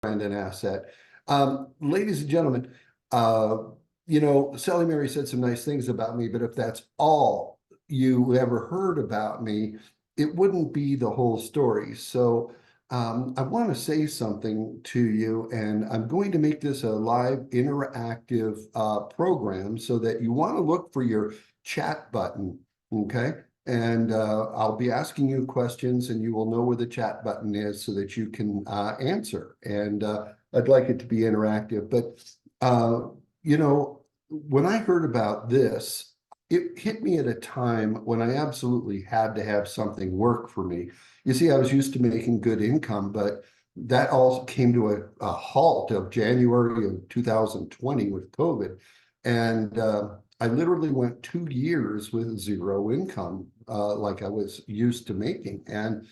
and an asset. Ladies and gentlemen, Sally Mary said some nice things about me, but if that's all you ever heard about me, it wouldn't be the whole story. So I want to say something to you, and I'm going to make this a live interactive program so that you want to look for your chat button, okay? And I'll be asking you questions, and you will know where the chat button is so that you can answer. And I'd like it to be interactive. But, when I heard about this, it hit me at a time when I absolutely had to have something work for me. You see, I was used to making good income, but that all came to a halt of January of 2020 with COVID. And I literally went 2 years with zero income, like I was used to making. And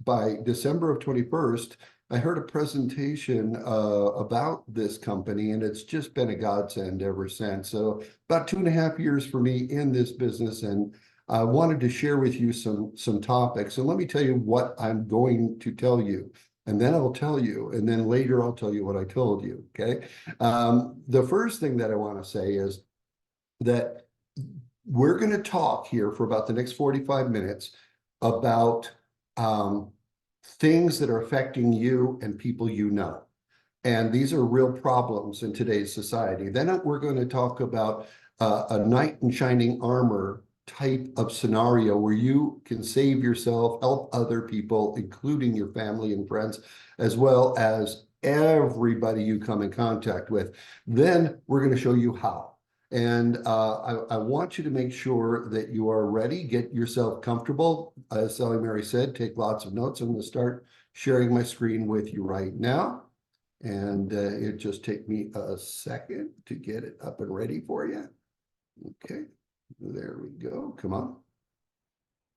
by December of 21st, I heard a presentation about this company, and it's just been a godsend ever since. So about 2.5 years for me in this business, and I wanted to share with you some topics. And let me tell you what I'm going to tell you. And then I'll tell you, and then later I'll tell you what I told you, okay? The first thing that I want to say is that we're going to talk here for about the next 45 minutes about things that are affecting you and people you know. And these are real problems in today's society. Then we're going to talk about a knight in shining armor type of scenario where you can save yourself, help other people, including your family and friends, as well as everybody you come in contact with. Then we're going to show you how. And I want you to make sure that you are ready, get yourself comfortable. As Sally Mary said, take lots of notes. I'm going to start sharing my screen with you right now. And it just take me a second to get it up and ready for you. Okay, there we go. Come on.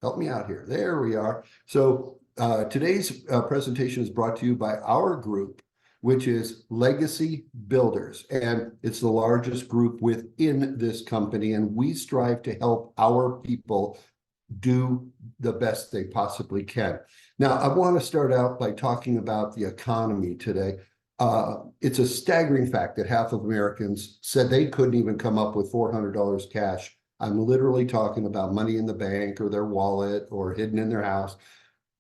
Help me out here. There we are. So today's presentation is brought to you by our group, which is Legacy Builders. And it's the largest group within this company. And we strive to help our people do the best they possibly can. Now, I want to start out by talking about the economy today. It's a staggering fact that half of Americans said they couldn't even come up with $400 cash. I'm literally talking about money in the bank or their wallet or hidden in their house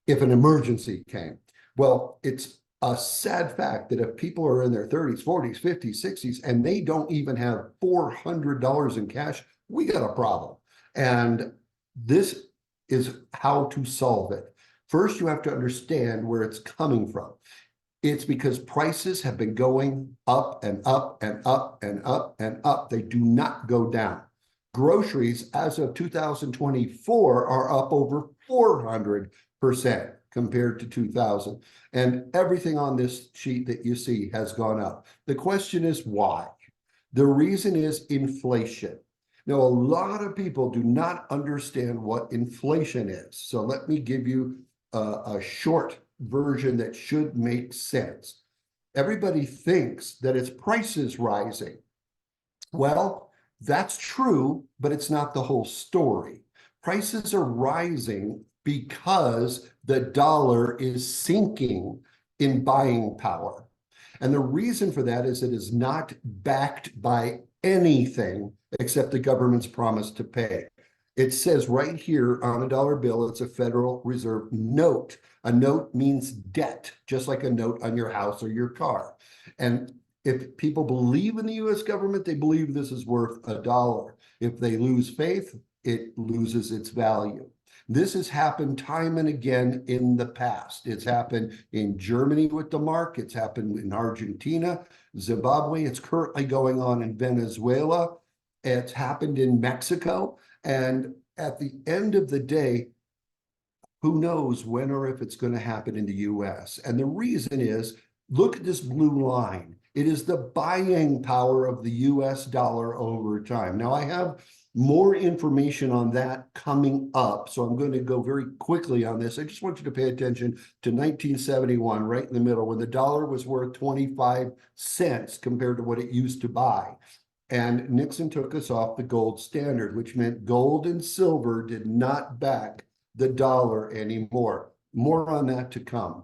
if an emergency came. Well, it's a sad fact that if people are in their 30s, 40s, 50s, 60s, and they don't even have $400 in cash, we got a problem. And this is how to solve it. First, you have to understand where it's coming from. It's because prices have been going up and up and up and up and up. They do not go down. Groceries, as of 2024, are up over 400% compared to 2000. And everything on this sheet that you see has gone up. The question is why? The reason is inflation. Now, a lot of people do not understand what inflation is. So let me give you a short version that should make sense. Everybody thinks that it's prices rising. Well, that's true, but it's not the whole story. Prices are rising because the dollar is sinking in buying power. And the reason for that is it is not backed by anything except the government's promise to pay. It says right here on a dollar bill, it's a Federal Reserve note. A note means debt, just like a note on your house or your car. And if people believe in the US government, they believe this is worth $1. If they lose faith, it loses its value. This has happened time and again in the past. It's happened in Germany with the mark. It's happened in Argentina, Zimbabwe. It's currently going on in Venezuela. It's happened in Mexico. And at the end of the day, who knows when or if it's going to happen in the US? And the reason is, look at this blue line. It is the buying power of the US dollar over time. Now, I have more information on that coming up, so I'm going to go very quickly on this. I just want you to pay attention to 1971, right in the middle, when the dollar was worth 25 cents compared to what it used to buy. And Nixon took us off the gold standard, which meant gold and silver did not back the dollar anymore. More on that to come.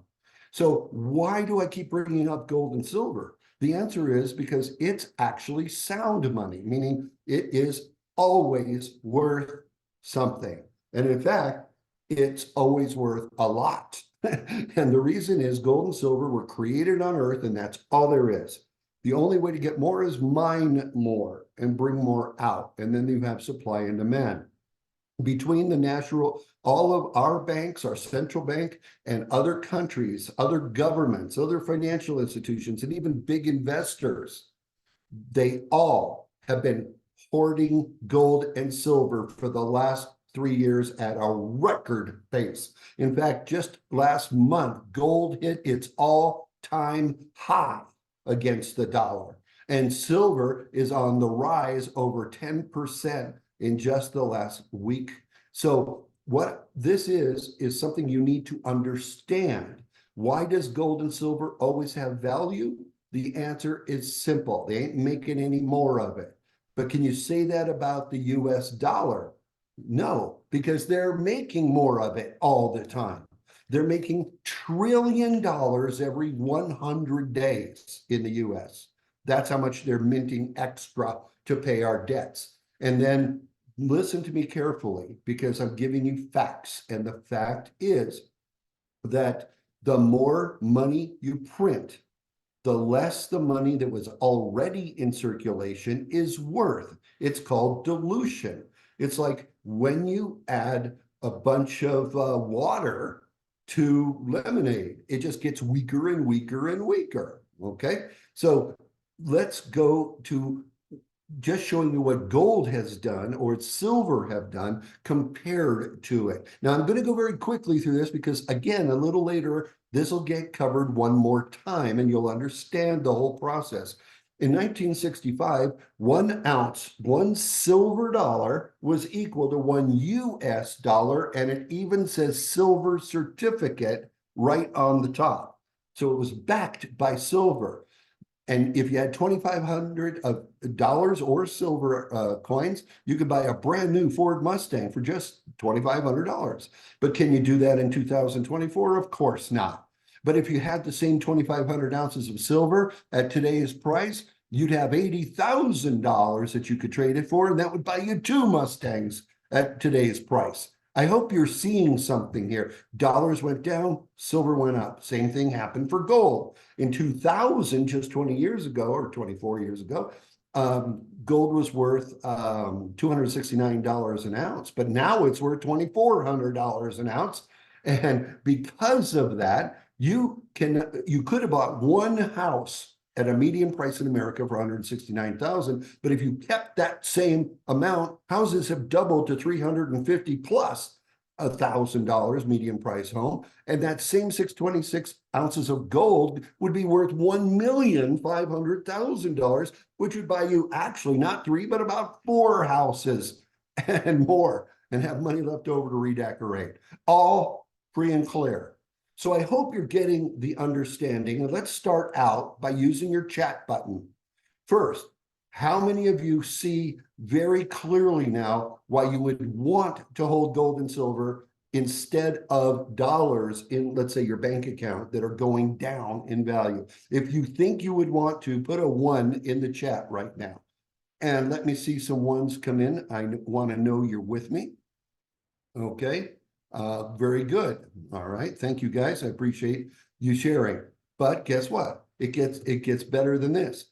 So why do I keep bringing up gold and silver? The answer is because it's actually sound money, meaning it is always worth something. And in fact, it's always worth a lot. And the reason is gold and silver were created on Earth, and that's all there is. The only way to get more is mine more and bring more out. And then you have supply and demand. Between the natural, all of our banks, our central bank, and other countries, other governments, other financial institutions, and even big investors, they all have been hoarding gold and silver for the last 3 years at a record pace. In fact, just last month, gold hit its all-time high against the dollar. And silver is on the rise over 10% in just the last week. So what this is something you need to understand. Why does gold and silver always have value? The answer is simple. They ain't making any more of it. But can you say that about the US dollar? No, because they're making more of it all the time. They're making $1 trillion every 100 days in the US. That's how much they're minting extra to pay our debts. And then listen to me carefully, because I'm giving you facts. And the fact is that the more money you print, the less the money that was already in circulation is worth. It's called dilution. It's like when you add a bunch of water to lemonade, it just gets weaker and weaker and weaker, okay? So let's go to just showing you what gold has done or silver have done compared to it. Now, I'm going to go very quickly through this because, again, a little later, this will get covered one more time and you'll understand the whole process. In 1965, 1 ounce, one silver dollar was equal to 1 US dollar, and it even says silver certificate right on the top. So it was backed by silver. And if you had $2,500 or silver coins, you could buy a brand new Ford Mustang for just $2,500. But can you do that in 2024? Of course not. But if you had the same 2,500 ounces of silver at today's price, you'd have $80,000 that you could trade it for, and that would buy you 2 Mustangs at today's price. I hope you're seeing something here. Dollars went down, silver went up. Same thing happened for gold. In 2000, just 20 years ago, or 24 years ago, gold was worth $269 an ounce, but now it's worth $2,400 an ounce. And because of that, you could have bought one house at a median price in America for $169,000. But if you kept that same amount, houses have doubled to $350 plus $1,000 median price home. And that same 626 ounces of gold would be worth $1,500,000, which would buy you actually not 3, but about 4 houses and more, and have money left over to redecorate. All free and clear. So I hope you're getting the understanding, and let's start out by using your chat button. First, how many of you see very clearly now why you would want to hold gold and silver instead of dollars in, let's say, your bank account that are going down in value? If you think you would want to, put a 1 in the chat right now. And let me see some ones come in. I want to know you're with me. Okay. Very good. All right. Thank you, guys. I appreciate you sharing. But guess what? It gets better than this.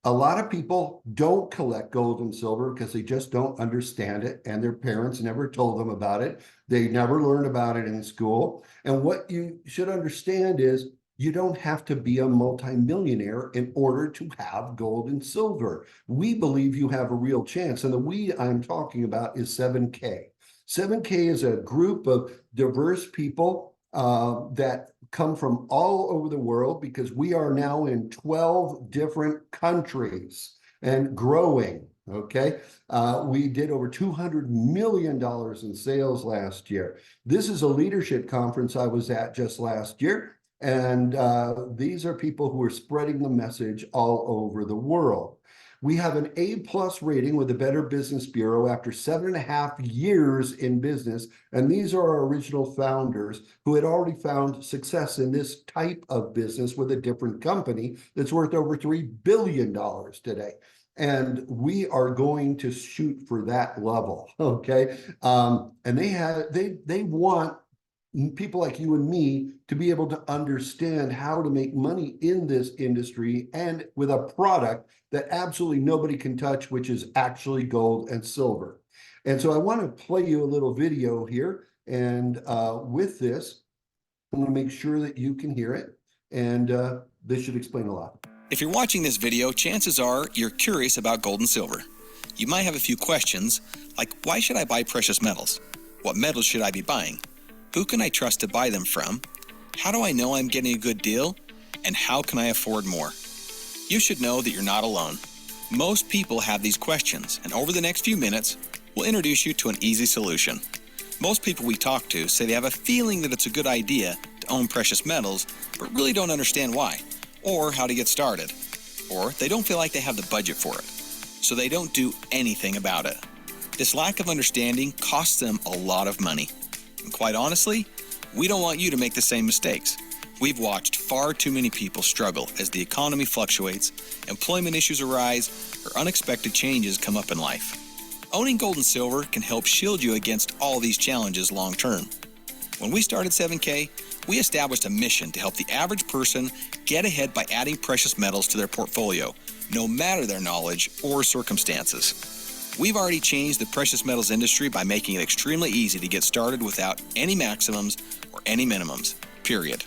A lot of people don't collect gold and silver because they just don't understand it, and their parents never told them about it. They never learned about it in school. And what you should understand is you don't have to be a multimillionaire in order to have gold and silver. We believe you have a real chance. And the we I'm talking about is 7K. 7K is a group of diverse people that come from all over the world, because we are now in 12 different countries and growing, okay? We did over $200 million in sales last year. This is a leadership conference I was at just last year, and these are people who are spreading the message all over the world. We have an A+ rating with the Better Business Bureau after 7.5 years in business. And these are our original founders who had already found success in this type of business with a different company that's worth over $3 billion today. And we are going to shoot for that level, okay? And they want people like you and me to be able to understand how to make money in this industry and with a product that absolutely nobody can touch, which is actually gold and silver. And so I want to play you a little video here. And with this, I'm going to make sure that you can hear it. And this should explain a lot. If you're watching this video, chances are you're curious about gold and silver. You might have a few questions, like why should I buy precious metals? What metals should I be buying? Who can I trust to buy them from? How do I know I'm getting a good deal? And how can I afford more? You should know that you're not alone. Most people have these questions, and over the next few minutes, we'll introduce you to an easy solution. Most people we talk to say they have a feeling that it's a good idea to own precious metals, but really don't understand why, or how to get started. Or they don't feel like they have the budget for it, so they don't do anything about it. This lack of understanding costs them a lot of money. And quite honestly, we don't want you to make the same mistakes. We've watched far too many people struggle as the economy fluctuates, employment issues arise, or unexpected changes come up in life. Owning gold and silver can help shield you against all these challenges long term. When we started 7K, we established a mission to help the average person get ahead by adding precious metals to their portfolio, no matter their knowledge or circumstances. We've already changed the precious metals industry by making it extremely easy to get started without any maximums or any minimums, period.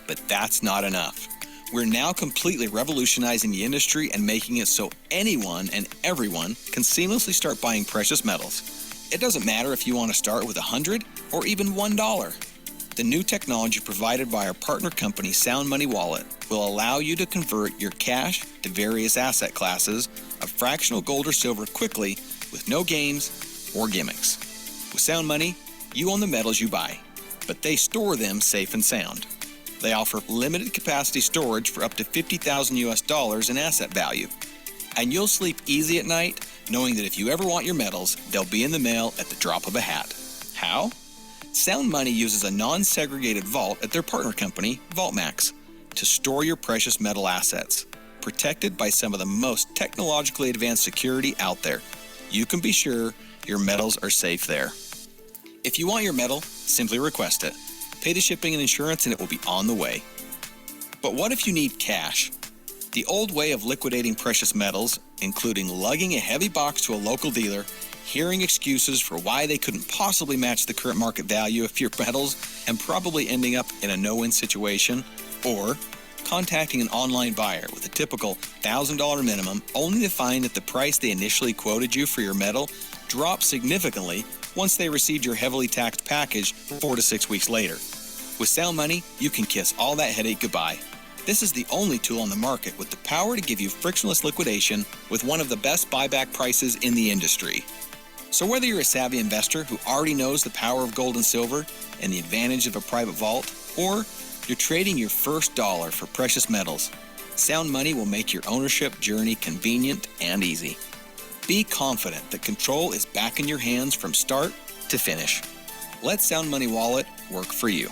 But that's not enough. We're now completely revolutionizing the industry and making it so anyone and everyone can seamlessly start buying precious metals. It doesn't matter if you want to start with $100 or even $1. The new technology provided by our partner company Sound Money Wallet will allow you to convert your cash to various asset classes of fractional gold or silver quickly with no games or gimmicks. With Sound Money, you own the metals you buy, but they store them safe and sound. They offer limited capacity storage for up to $50,000 in asset value. And you'll sleep easy at night knowing that if you ever want your metals, they'll be in the mail at the drop of a hat. How? Sound Money uses a non-segregated vault at their partner company, VaultMax, to store your precious metal assets, protected by some of the most technologically advanced security out there. You can be sure your metals are safe there. If you want your metal, simply request it. Pay the shipping and insurance and it will be on the way. But what if you need cash? The old way of liquidating precious metals, including lugging a heavy box to a local dealer, hearing excuses for why they couldn't possibly match the current market value of your metals, and probably ending up in a no-win situation, or contacting an online buyer with a typical $1,000 minimum only to find that the price they initially quoted you for your metal dropped significantly once they received your heavily taxed package 4 to 6 weeks later. With Sound Money, you can kiss all that headache goodbye. This is the only tool on the market with the power to give you frictionless liquidation with one of the best buyback prices in the industry. So whether you're a savvy investor who already knows the power of gold and silver and the advantage of a private vault, or you're trading your first dollar for precious metals, Sound Money will make your ownership journey convenient and easy. Be confident that control is back in your hands from start to finish. Let Sound Money Wallet work for you.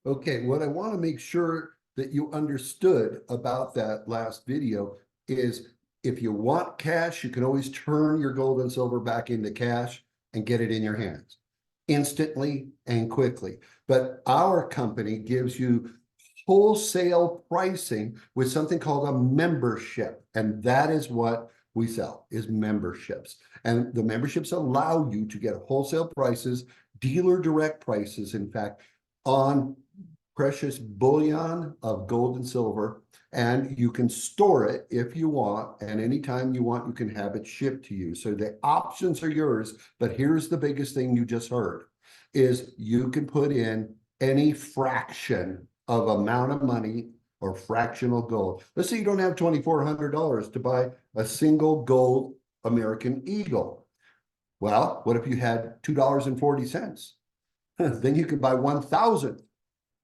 Okay, what I want to make sure that you understood about that last video is if you want cash, you can always turn your gold and silver back into cash and get it in your hands instantly and quickly. But our company gives you wholesale pricing with something called a membership. And that is what we sell, is memberships. And the memberships allow you to get wholesale prices, dealer direct prices, in fact, on precious bullion of gold and silver, and you can store it if you want, and anytime you want, you can have it shipped to you. So the options are yours, but here's the biggest thing you just heard, is you can put in any fraction of amount of money or fractional gold. Let's say you don't have $2,400 to buy a single gold American Eagle. Well, what if you had $2.40? Then you could buy 1,000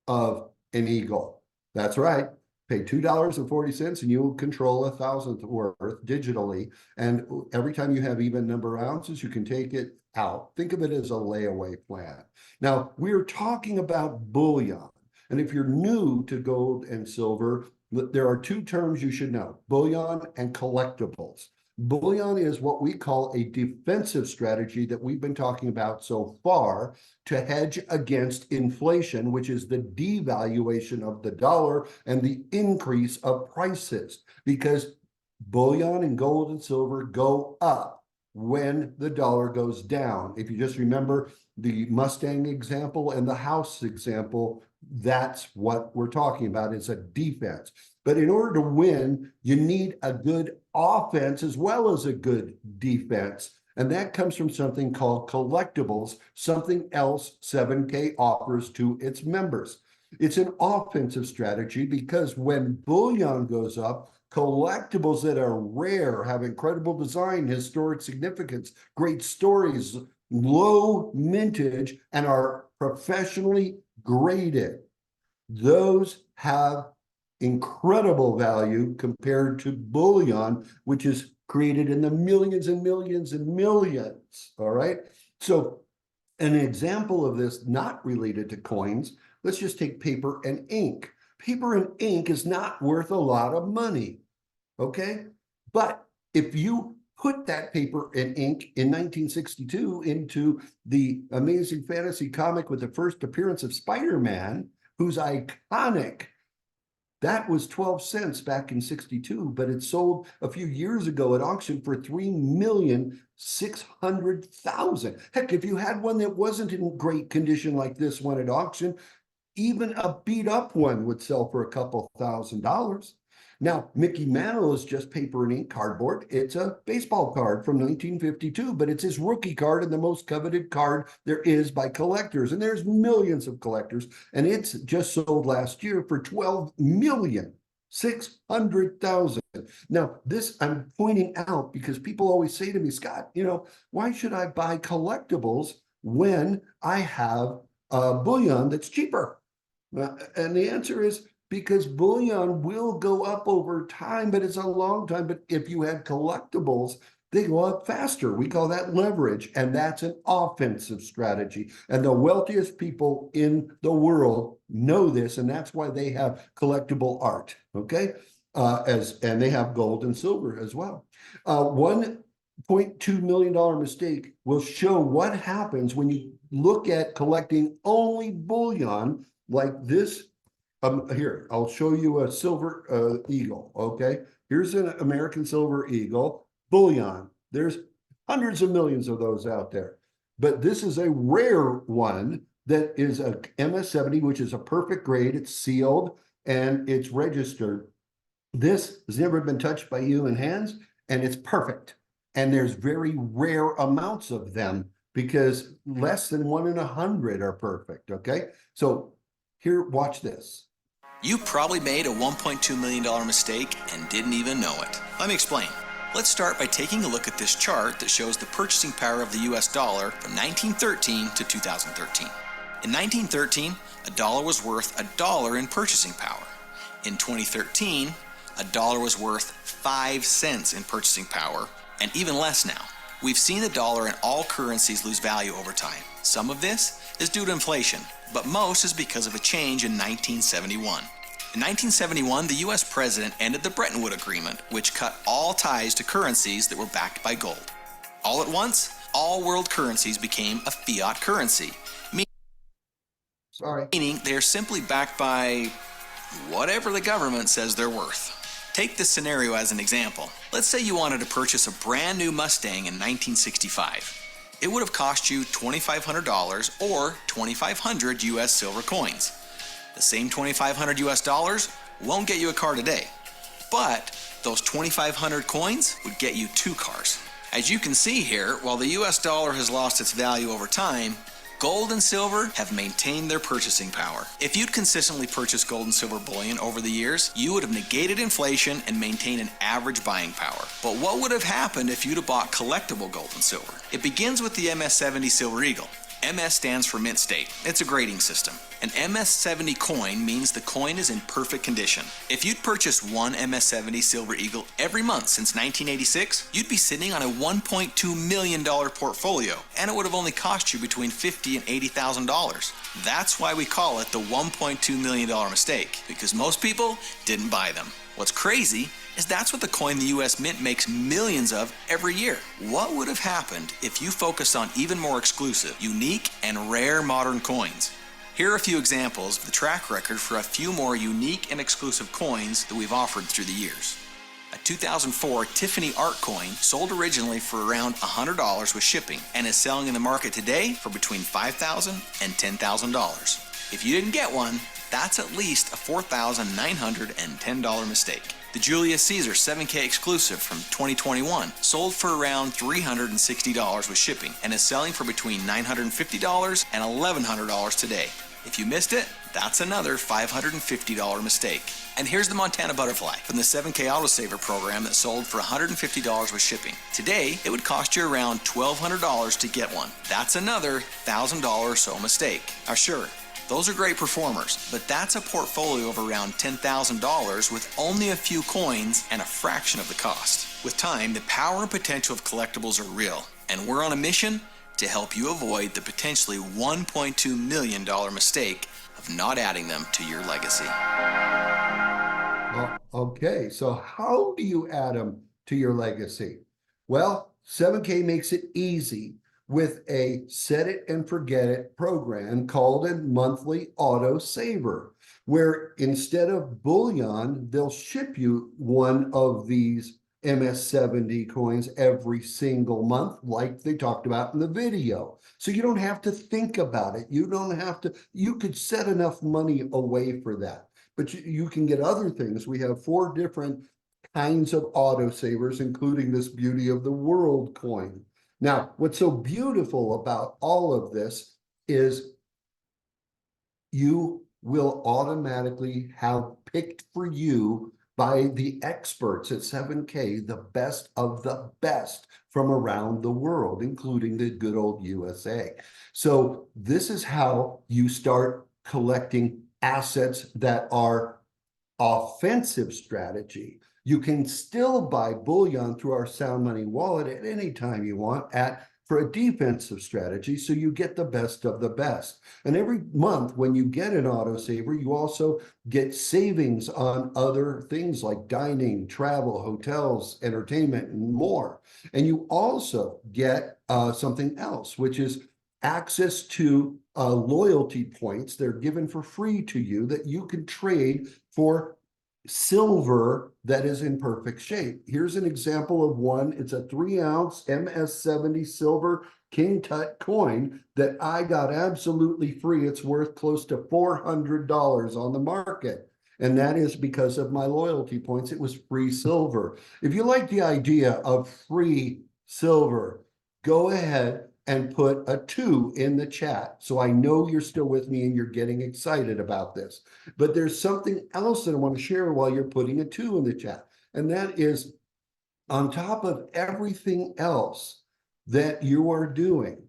of an Eagle. That's right. Pay $2.40 and you'll control 1,000th worth digitally. And every time you have even number of ounces, you can take it out. Think of it as a layaway plan. Now, we're talking about bullion. And if you're new to gold and silver, there are two terms you should know: bullion and collectibles. Bullion is what we call a defensive strategy that we've been talking about so far to hedge against inflation, which is the devaluation of the dollar and the increase of prices, because bullion and gold and silver go up when the dollar goes down. If you just remember the Mustang example and the house example, that's what we're talking about. It's a defense. But in order to win, you need a good offense as well as a good defense. And that comes from something called collectibles, something else 7K offers to its members. It's an offensive strategy because when bullion goes up, collectibles that are rare, have incredible design, historic significance, great stories, low mintage, and are professionally graded, those have incredible value compared to bullion, which is created in the millions and millions and millions. All right. So an example of this not related to coins, let's just take paper and ink. Paper and ink is not worth a lot of money. Okay. But if you put that paper and ink in 1962 into the Amazing Fantasy comic with the first appearance of Spider-Man, who's iconic, that was 12 cents back in 62, but it sold a few years ago at auction for 3,600,000. Heck, if you had one that wasn't in great condition like this one at auction, even a beat up one would sell for a couple $1,000s. Now, Mickey Mantle is just paper and ink cardboard. It's a baseball card from 1952, but it's his rookie card and the most coveted card there is by collectors. And there's millions of collectors. And it's just sold last year for 12,600,000. Now, this I'm pointing out because people always say to me, Scott, why should I buy collectibles when I have bullion that's cheaper? And the answer is, because bullion will go up over time, but it's a long time. But if you had collectibles, they go up faster. We call that leverage, and that's an offensive strategy. And the wealthiest people in the world know this, and that's why they have collectible art, okay? And they have gold and silver as well. $1.2 million mistake will show what happens when you look at collecting only bullion like this. Here, I'll show you a silver eagle, okay? Here's an American silver eagle, bullion. There's hundreds of millions of those out there. But this is a rare one that is a MS-70, which is a perfect grade. It's sealed and it's registered. This has never been touched by human hands, and it's perfect. And there's very rare amounts of them because less than 1 in 100 are perfect, okay? So here, watch this. You probably made a $1.2 million mistake and didn't even know it. Let me explain. Let's start by taking a look at this chart that shows the purchasing power of the US dollar from 1913 to 2013. In 1913, a dollar was worth $1 in purchasing power. In 2013, a dollar was worth 5 cents in purchasing power, and even less now. We've seen the dollar and all currencies lose value over time. Some of this is due to inflation, but most is because of a change in 1971. In 1971, the U.S. president ended the Bretton Woods Agreement, which cut all ties to currencies that were backed by gold. All at once, all world currencies became a fiat currency, meaning they're simply backed by whatever the government says they're worth. Take this scenario as an example. Let's say you wanted to purchase a brand new Mustang in 1965. It would have cost you $2,500 or 2,500 US silver coins. The same 2,500 US dollars won't get you a car today, but those 2,500 coins would get you 2 cars. As you can see here, while the US dollar has lost its value over time, gold and silver have maintained their purchasing power. If you'd consistently purchased gold and silver bullion over the years, you would have negated inflation and maintained an average buying power. But what would have happened if you'd have bought collectible gold and silver? It begins with the MS-70 Silver Eagle. MS stands for Mint State. It's a grading system. An MS-70 coin means the coin is in perfect condition. If you'd purchased one MS-70 Silver Eagle every month since 1986, you'd be sitting on a $1.2 million portfolio, and it would have only cost you between $50,000 and $80,000. That's why we call it the $1.2 million mistake, because most people didn't buy them. What's crazy is that's what the coin the U.S. Mint makes millions of every year. What would have happened if you focused on even more exclusive, unique, and rare modern coins? Here are a few examples of the track record for a few more unique and exclusive coins that we've offered through the years. A 2004 Tiffany art coin sold originally for around $100 with shipping and is selling in the market today for between $5,000 and $10,000. If you didn't get one, that's at least a $4,910 mistake. The Julius Caesar 7K exclusive from 2021 sold for around $360 with shipping and is selling for between $950 and $1,100 today. If you missed it, that's another $550 mistake. And here's the Montana Butterfly from the 7K Autosaver program that sold for $150 with shipping. Today, it would cost you around $1,200 to get one. That's another $1,000 or so mistake. Now sure, those are great performers, but that's a portfolio of around $10,000 with only a few coins and a fraction of the cost. With time, the power and potential of collectibles are real, and we're on a mission to help you avoid the potentially $1.2 million mistake of not adding them to your legacy. Well, okay, so how do you add them to your legacy? Well, 7K makes it easy with a set it and forget it program called a monthly auto saver, where instead of bullion, they'll ship you one of these MS-70 coins every single month, like they talked about in the video. So you don't have to think about it. You don't have to, you could set enough money away for that, but you can get other things. We have 4 different kinds of autosavers, including this Beauty of the World coin. Now, what's so beautiful about all of this is you will automatically have picked for you by the experts at 7K, the best of the best from around the world, including the good old USA. So this is how you start collecting assets that are offensive strategy. You can still buy bullion through our Sound Money wallet at any time you want for a defensive strategy, so you get the best of the best. And every month when you get an autosaver, you also get savings on other things like dining, travel, hotels, entertainment, and more. And you also get something else, which is access to loyalty points. They're given for free to you that you can trade for silver that is in perfect shape. Here's an example of one. It's a 3-ounce MS-70 silver King Tut coin that I got absolutely free. It's worth close to $400 on the market. And that is because of my loyalty points. It was free silver. If you like the idea of free silver, go ahead and put a 2 in the chat, so I know you're still with me and you're getting excited about this. But there's something else that I want to share while you're putting a 2 in the chat, and that is on top of everything else that you are doing,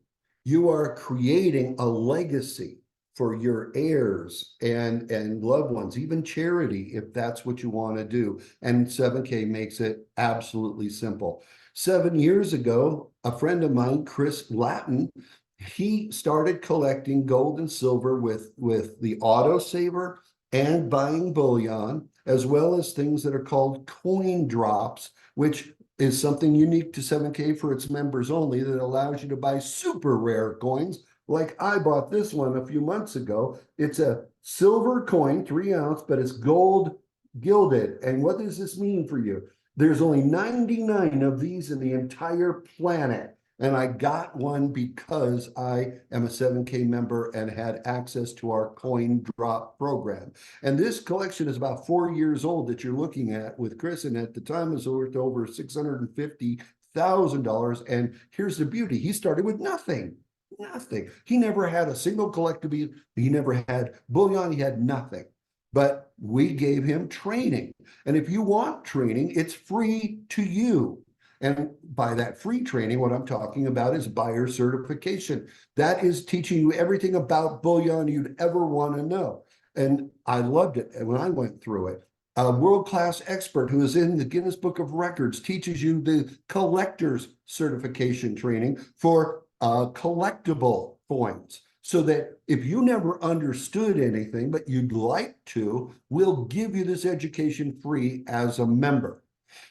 you are creating a legacy for your heirs and loved ones, even charity, if that's what you want to do. And 7K makes it absolutely simple. 7 years ago, a friend of mine, Chris Latin, he started collecting gold and silver with the autosaver and buying bullion, as well as things that are called coin drops, which is something unique to 7K for its members only, that allows you to buy super rare coins. Like I bought this one a few months ago. It's a silver coin, 3-ounce, but it's gold gilded. And what does this mean for you? There's only 99 of these in the entire planet. And I got one because I am a 7K member and had access to our coin drop program. And this collection is about 4 years old that you're looking at with Chris. And at the time it was worth over $650,000. And here's the beauty. He started with nothing. Nothing. He never had a single collectible. He never had bullion. He had nothing. But we gave him training. And if you want training, it's free to you. And by that free training, what I'm talking about is buyer certification. That is teaching you everything about bullion you'd ever want to know. And I loved it when I went through it. A world-class expert who is in the Guinness Book of Records teaches you the collector's certification training for collectible coins. So that if you never understood anything, but you'd like to, we'll give you this education free as a member.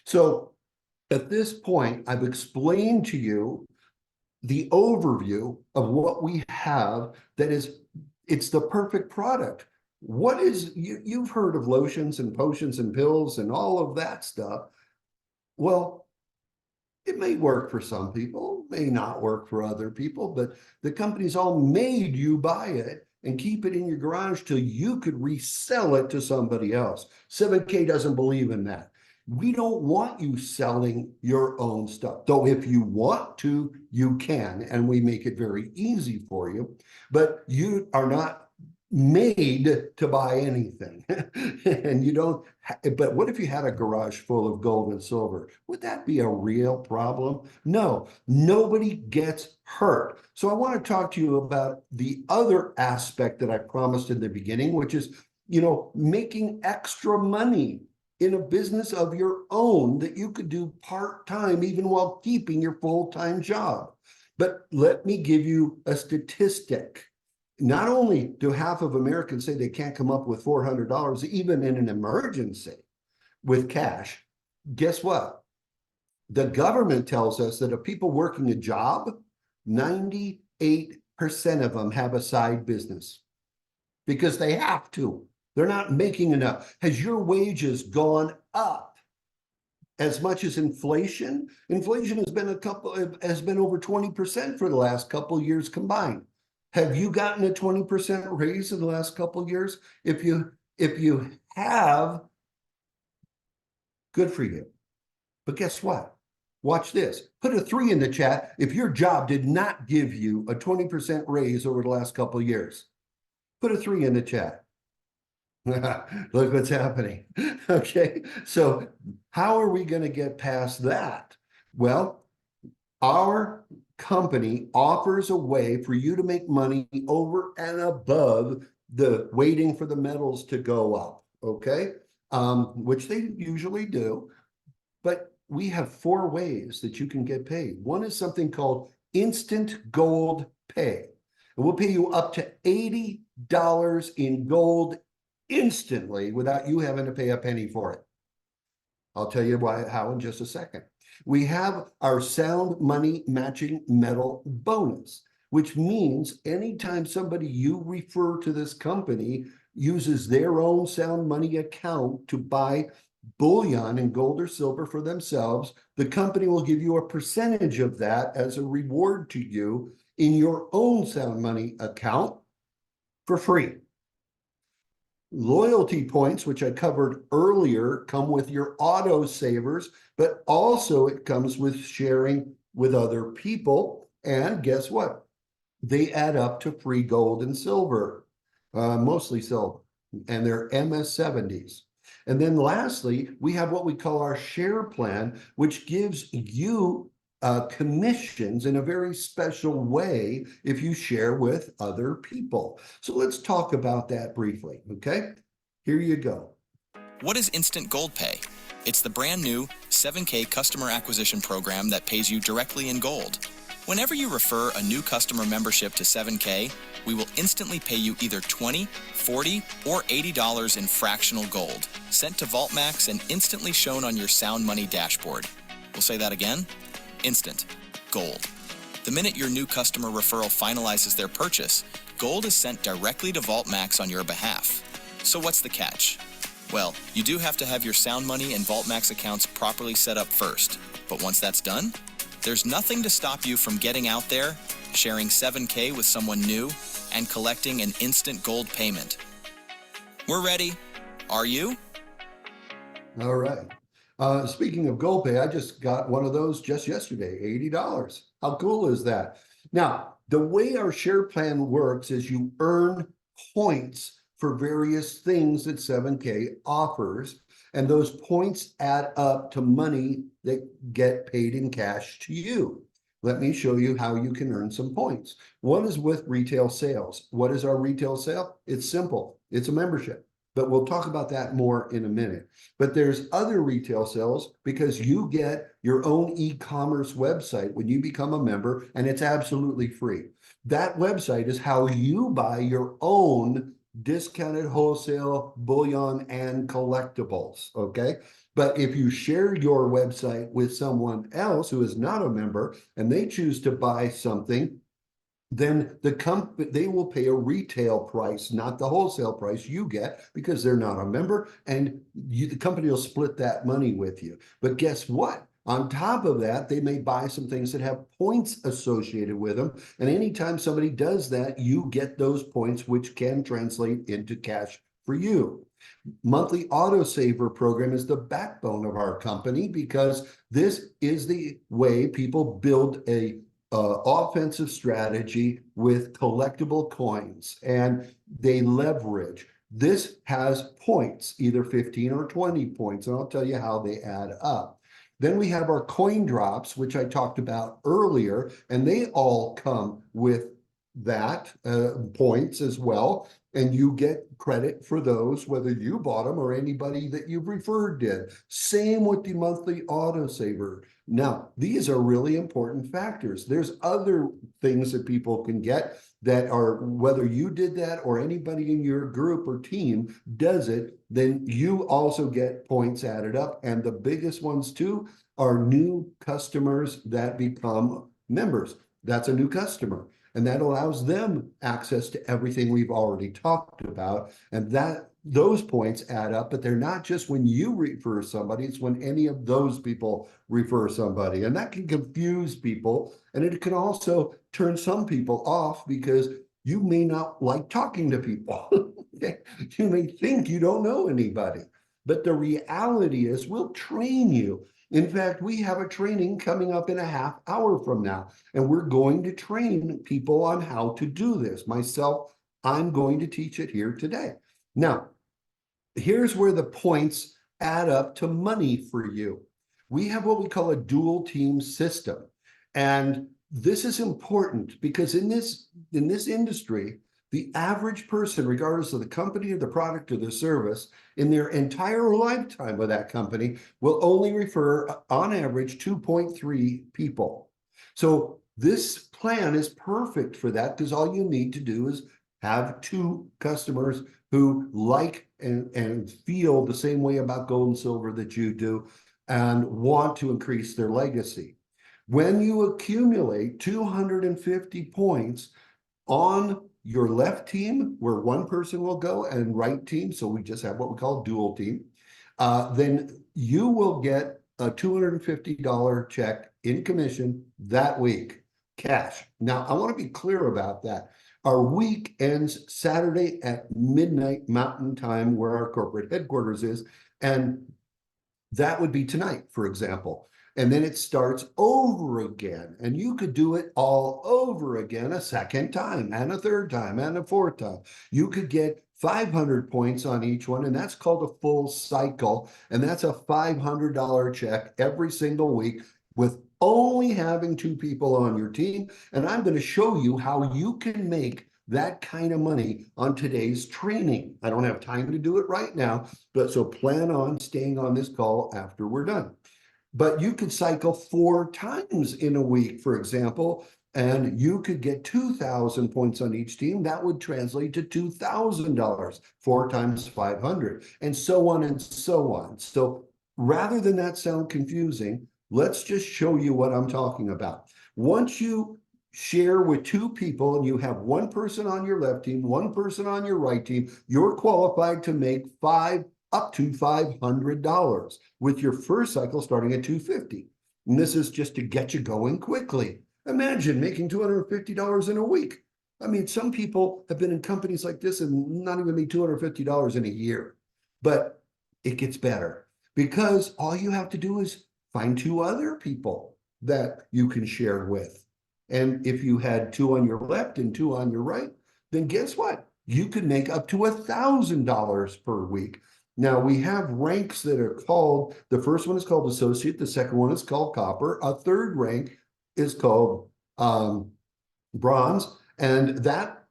So at this point, I've explained to you the overview of what we have that is, it's the perfect product. What is, you've heard of lotions and potions and pills and all of that stuff. Well, it may work for some people, may not work for other people, but the company's all made you buy it and keep it in your garage till you could resell it to somebody else. 7K doesn't believe in that. We don't want you selling your own stuff, though if you want to, you can, and we make it very easy for you, but you are not made to buy anything. And you don't, but what if you had a garage full of gold and silver? Would that be a real problem? No, nobody gets hurt. So I want to talk to you about the other aspect that I promised in the beginning, which is, making extra money in a business of your own that you could do part-time even while keeping your full-time job. But let me give you a statistic. Not only do half of Americans say they can't come up with $400 even in an emergency with cash, guess what? The government tells us that of people working a job, 98% of them have a side business because they have to. They're not making enough. Has your wages gone up as much as inflation? Inflation has been over 20% for the last couple of years combined. Have you gotten a 20% raise in the last couple of years? If you have, good for you. But guess what? Watch this. Put a 3 in the chat if your job did not give you a 20% raise over the last couple of years. Put a 3 in the chat. Look what's happening. Okay, so how are we going to get past that? Well, our company offers a way for you to make money over and above the waiting for the metals to go up, okay? Which they usually do. But we have 4 ways that you can get paid. One is something called instant gold pay. And we'll pay you up to $80 in gold instantly without you having to pay a penny for it. I'll tell you how in just a second. We have our sound money matching metal bonus, which means anytime somebody you refer to this company uses their own sound money account to buy bullion in gold or silver for themselves, the company will give you a percentage of that as a reward to you in your own sound money account for free. Loyalty points, which I covered earlier, come with your auto savers, but also it comes with sharing with other people. And guess what? They add up to free gold and silver, mostly silver, and they're MS70s. And then lastly, we have what we call our share plan, which gives you commissions in a very special way if you share with other people. So let's talk about that briefly, okay? Here you go. What is Instant Gold Pay? It's the brand new 7K customer acquisition program that pays you directly in gold. Whenever you refer a new customer membership to 7K, we will instantly pay you either $20, $40, or $80 in fractional gold, sent to VaultMax and instantly shown on your Sound Money dashboard. We'll say that again. Instant gold. The minute your new customer referral finalizes their purchase, gold is sent directly to VaultMax on your behalf. So what's the catch? Well, you do have to have your Sound Money and VaultMax accounts properly set up first. But once that's done, there's nothing to stop you from getting out there, sharing 7K with someone new, and collecting an instant gold payment. We're ready. Are you? All right. Speaking of GOLDPAY, I just got one of those just yesterday, $80. How cool is that? Now, the way our share plan works is you earn points for various things that 7K offers. And those points add up to money that get paid in cash to you. Let me show you how you can earn some points. One is with retail sales. What is our retail sale? It's simple. It's a membership. But we'll talk about that more in a minute. But there's other retail sales because you get your own e-commerce website when you become a member, and it's absolutely free. That website is how you buy your own discounted wholesale bullion and collectibles, okay? But if you share your website with someone else who is not a member and they choose to buy something, then they will pay a retail price, not the wholesale price you get, because they're not a member, and the company will split that money with you. But guess what? On top of that, they may buy some things that have points associated with them. And anytime somebody does that, you get those points, which can translate into cash for you. Monthly autosaver program is the backbone of our company because this is the way people build a offensive strategy with collectible coins, and they leverage. This has points, either 15 or 20 points, and I'll tell you how they add up. Then we have our coin drops, which I talked about earlier, and they all come with that points as well. And you get credit for those, whether you bought them or anybody that you've referred did. Same with the monthly autosaver. Now, these are really important factors. There's other things that people can get that are, whether you did that or anybody in your group or team does it, then you also get points added up. And the biggest ones too are new customers that become members. That's a new customer. And that allows them access to everything we've already talked about. And those points add up, but they're not just when you refer somebody, it's when any of those people refer somebody. And that can confuse people. And it can also turn some people off because you may not like talking to people. You may think you don't know anybody. But the reality is we'll train you. In fact, we have a training coming up in a half hour from now, and we're going to train people on how to do this. Myself, I'm going to teach it here today. Now, here's where the points add up to money for you. We have what we call a dual team system. And this is important because in this industry, the average person, regardless of the company or the product or the service, in their entire lifetime with that company, will only refer, on average, 2.3 people. So this plan is perfect for that because all you need to do is have 2 customers who like and feel the same way about gold and silver that you do and want to increase their legacy. When you accumulate 250 points on your left team, where one person will go, and right team, so we just have what we call dual team, then you will get a $250 check in commission that week, cash. Now, I want to be clear about that. Our week ends Saturday at midnight Mountain Time, where our corporate headquarters is, and that would be tonight, for example. And then it starts over again. And you could do it all over again a second time and a third time and a fourth time. You could get 500 points on each one, and that's called a full cycle. And that's a $500 check every single week with only having 2 people on your team. And I'm going to show you how you can make that kind of money on today's training. I don't have time to do it right now, but so plan on staying on this call after we're done. But you could cycle 4 times in a week, for example, and you could get 2,000 points on each team. That would translate to $2,000, 4 times 500, and so on and so on. So rather than that sound confusing, let's just show you what I'm talking about. Once you share with 2 people and you have 1 person on your left team, 1 person on your right team, you're qualified to make up to $500 with your first cycle starting at $250. And this is just to get you going quickly. Imagine making $250 in a week. I mean, some people have been in companies like this and not even made $250 in a year. But it gets better because all you have to do is find 2 other people that you can share with. And if you had 2 on your left and 2 on your right, then guess what? You could make up to $1,000 per week. Now we have ranks that are called, the first one is called associate, the second one is called copper, a third rank is called bronze, and that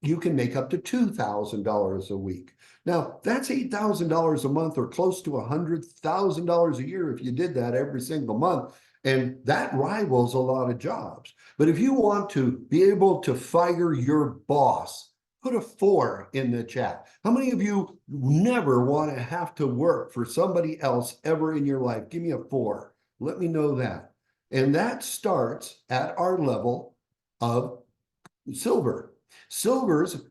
you can make up to $2,000 a week. Now that's $8,000 a month, or close to $100,000 a year if you did that every single month. And that rivals a lot of jobs. But if you want to be able to fire your boss, put a 4 in the chat. How many of you never want to have to work for somebody else ever in your life? Give me a 4. Let me know that. And that starts at our level of silver. Silvers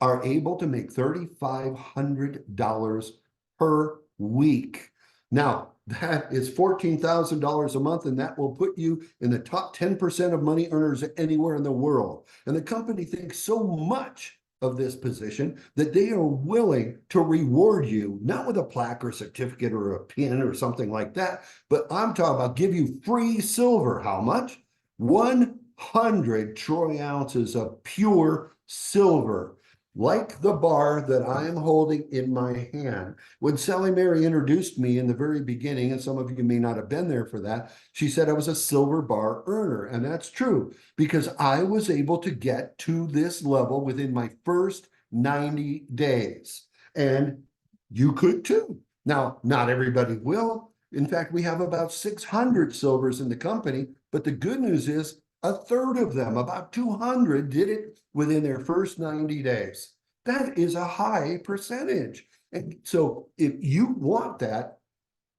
are able to make $3,500 per week. Now, that is $14,000 a month, and that will put you in the top 10% of money earners anywhere in the world. And the company thinks so much of this position that they are willing to reward you, not with a plaque or certificate or a pin or something like that, but I'm talking about give you free silver. How much? 100 troy ounces of pure silver. Like the bar that I am holding in my hand. When Sally Mary introduced me in the very beginning, and some of you may not have been there for that, she said I was a silver bar earner. And that's true, because I was able to get to this level within my first 90 days. And you could too. Now, not everybody will. In fact, we have about 600 silvers in the company, but the good news is a third of them, about 200, did it within their first 90 days. That is a high percentage. And so if you want that,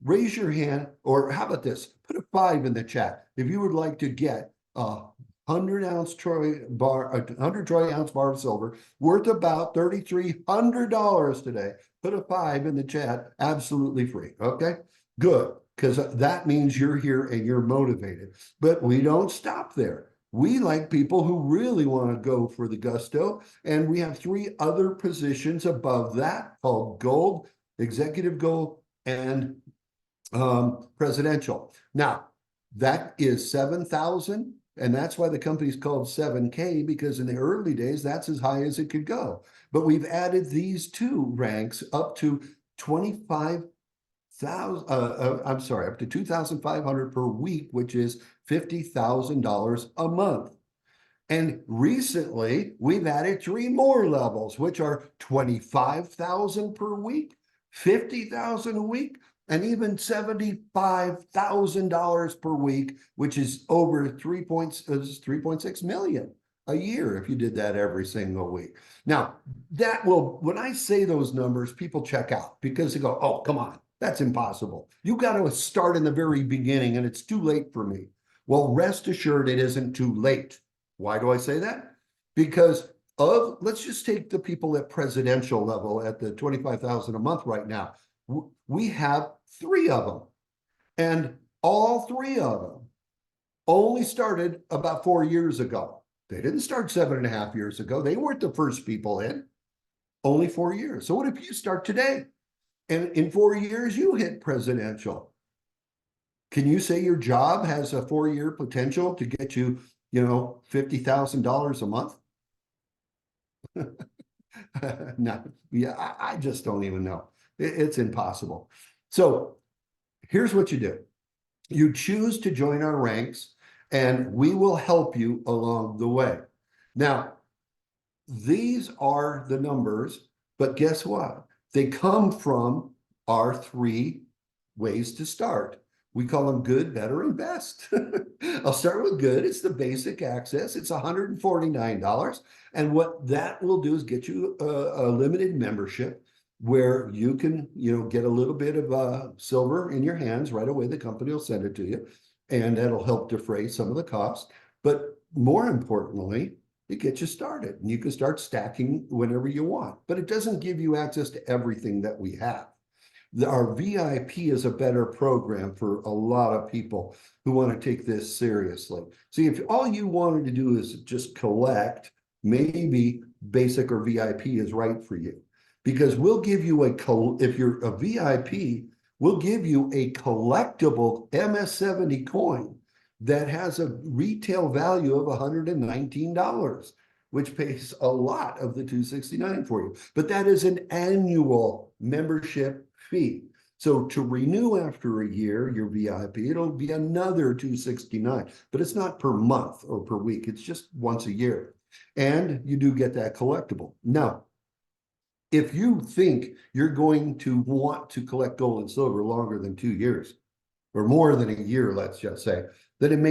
raise your hand, or how about this? Put a 5 in the chat. If you would like to get a 100 troy ounce bar of silver worth about $3,300 today, put a 5 in the chat, absolutely free. Okay, good. Because that means you're here and you're motivated. But we don't stop there. We like people who really want to go for the gusto. And we have 3 other positions above that called gold, executive gold, and presidential. Now, that is 7,000. And that's why the company's called 7K, because in the early days, that's as high as it could go. But we've added these 2 ranks up to 25,000. Up to 2,500 per week, which is $50,000 a month. And recently we've added 3 more levels, which are 25,000 per week, 50,000 a week, and even $75,000 per week, which is over 3.6 million a year if you did that every single week. Now, that will, when I say those numbers, people check out because they go, oh, come on. That's impossible. You got to start in the very beginning, and it's too late for me. Well, rest assured it isn't too late. Why do I say that? Because let's just take the people at presidential level at the 25,000 a month right now. We have 3 of them, and all 3 of them only started about 4 years ago. They didn't start 7.5 years ago. They weren't the first people in, only 4 years. So what if you start today? And in 4 years, you hit presidential. Can you say your job has a 4-year potential to get you, $50,000 a month? No, yeah, I just don't even know. It's impossible. So here's what you do. You choose to join our ranks, and we will help you along the way. Now, these are the numbers, but guess what? They come from our 3 ways to start. We call them good, better, and best. I'll start with good. It's the basic access. It's $149. And what that will do is get you a limited membership where you can, get a little bit of silver in your hands right away. The company will send it to you, and that'll help defray some of the costs. But more importantly, it gets you started, and you can start stacking whenever you want, but it doesn't give you access to everything that we have. Our VIP is a better program for a lot of people who want to take this seriously. See, if all you wanted to do is just collect, maybe basic or VIP is right for you, because we'll give you if you're a VIP, we'll give you a collectible MS-70 coin that has a retail value of $119. which pays a lot of the $269 for you. But that is an annual membership fee. So to renew after a year, your VIP, it'll be another $269, but it's not per month or per week. It's just once a year. And you do get that collectible. Now, if you think you're going to want to collect gold and silver longer than 2 years, or more than a year, let's just say, then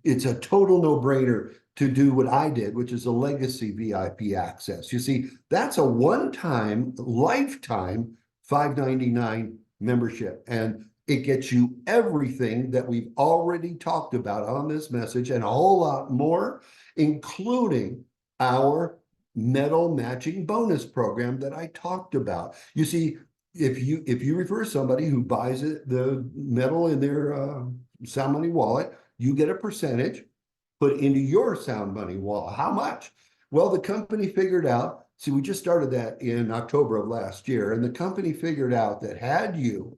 it's a total no-brainer to do what I did, which is a legacy VIP access. You see, that's a one-time, lifetime $599 membership, and it gets you everything that we've already talked about on this message and a whole lot more, including our metal matching bonus program that I talked about. You see, if you refer somebody who buys the metal in their Sound Money wallet, you get a percentage put into your Sound Money wallet. How much? Well, the company figured out, see, we just started that in October of last year, and the company figured out that had you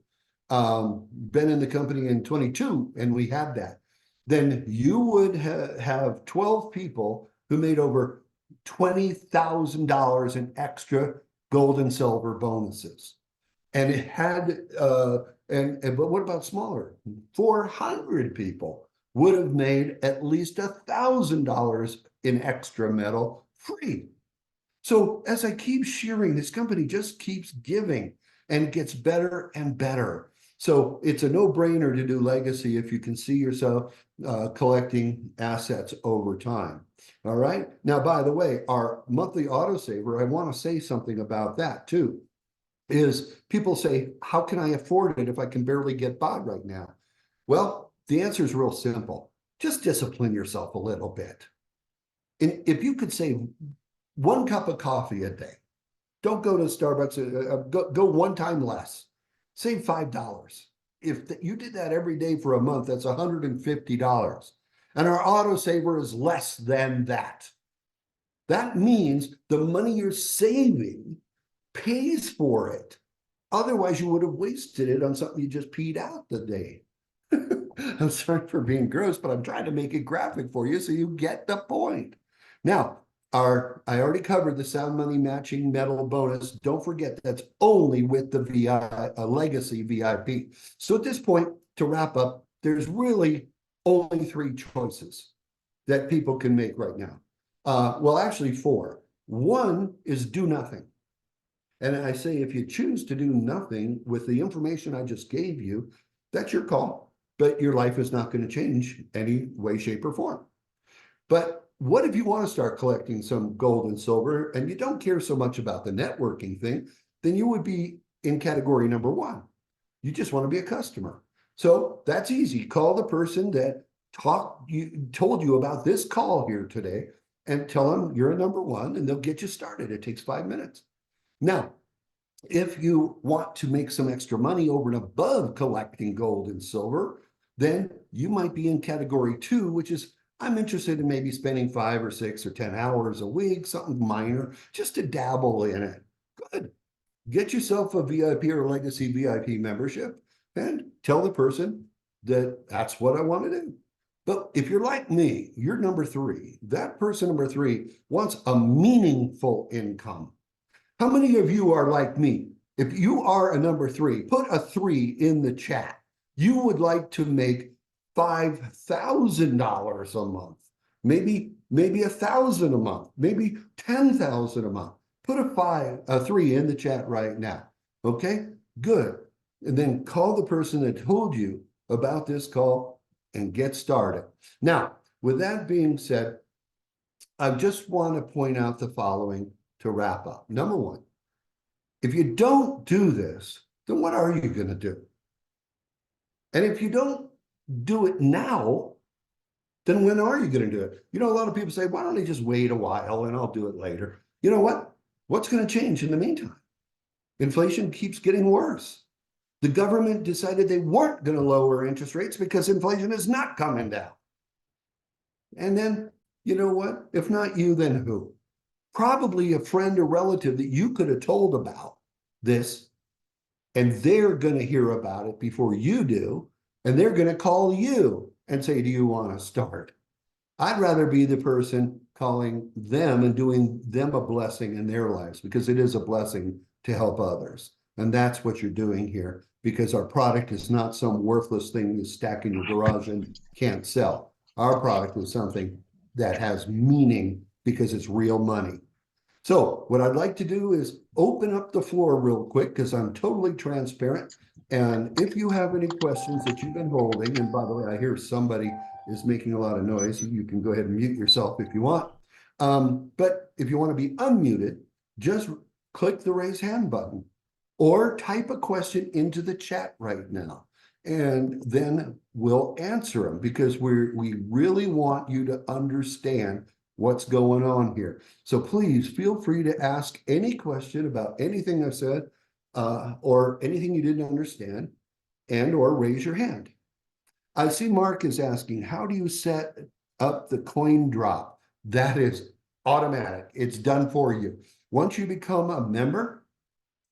been in the company in 22, and we had that, then you would have 12 people who made over $20,000 in extra gold and silver bonuses. And it had, but what about smaller? 400 people would have made at least $1,000 in extra metal free. So as I keep sharing, this company just keeps giving and gets better and better. So it's a no-brainer to do legacy if you can see yourself collecting assets over time. All right. Now, by the way, our monthly autosaver, I want to say something about that too, is people say, how can I afford it if I can barely get by right now? Well, the answer is real simple. Just discipline yourself a little bit. And if you could save 1 cup of coffee a day, don't go to Starbucks, go one time less, save $5. If you did that every day for a month, that's $150. And our autosaver is less than that. That means the money you're saving pays for it. Otherwise, you would have wasted it on something you just peed out the day. I'm sorry for being gross, but I'm trying to make it graphic for you so you get the point. Now, I already covered the Sound Money matching metal bonus. Don't forget, that's only with the legacy VIP. So at this point, to wrap up, there's really only 3 choices that people can make right now. Well, actually 4. One is do nothing. And I say, if you choose to do nothing with the information I just gave you, that's your call, but your life is not going to change any way, shape, or form. But what if you want to start collecting some gold and silver and you don't care so much about the networking thing? Then you would be in category number 1. You just want to be a customer. So that's easy. Call the person that told you about this call here today and tell them you're a number 1 and they'll get you started. It takes 5 minutes. Now, if you want to make some extra money over and above collecting gold and silver, then you might be in category 2, which is I'm interested in maybe spending 5 or 6 or 10 hours a week, something minor, just to dabble in it. Good. Get yourself a VIP or legacy VIP membership and tell the person that that's what I want to do. But if you're like me, you're number 3. That person number 3 wants a meaningful income. How many of you are like me? If you are a number 3, put a 3 in the chat. You would like to make $5,000 a month, maybe $1,000 a month, maybe $10,000 a month. Put a 3 in the chat right now. Okay, good. And then call the person that told you about this call and get started. Now, with that being said, I just want to point out the following to wrap up. Number 1, if you don't do this, then what are you going to do? And if you don't do it now, then when are you going to do it? You know, a lot of people say, why don't I just wait a while and I'll do it later? You know what? What's going to change in the meantime? Inflation keeps getting worse. The government decided they weren't going to lower interest rates because inflation is not coming down. And then, you know what? If not you, then who? Probably a friend or relative that you could have told about this, and they're going to hear about it before you do, and they're going to call you and say, do you want to start? I'd rather be the person calling them and doing them a blessing in their lives, because it is a blessing to help others. And that's what you're doing here, because our product is not some worthless thing you stack in your garage and can't sell. Our product is something that has meaning because it's real money. So what I'd like to do is open up the floor real quick, because I'm totally transparent. And if you have any questions that you've been holding, and by the way, I hear somebody is making a lot of noise, you can go ahead and mute yourself if you want. But if you want to be unmuted, just click the raise hand button or type a question into the chat right now. And then we'll answer them, because we really want you to understand what's going on here. So please feel free to ask any question about anything I've said, or anything you didn't understand, and or raise your hand. I see Mark is asking, how do you set up the coin drop? That is automatic. It's done for you. Once you become a member,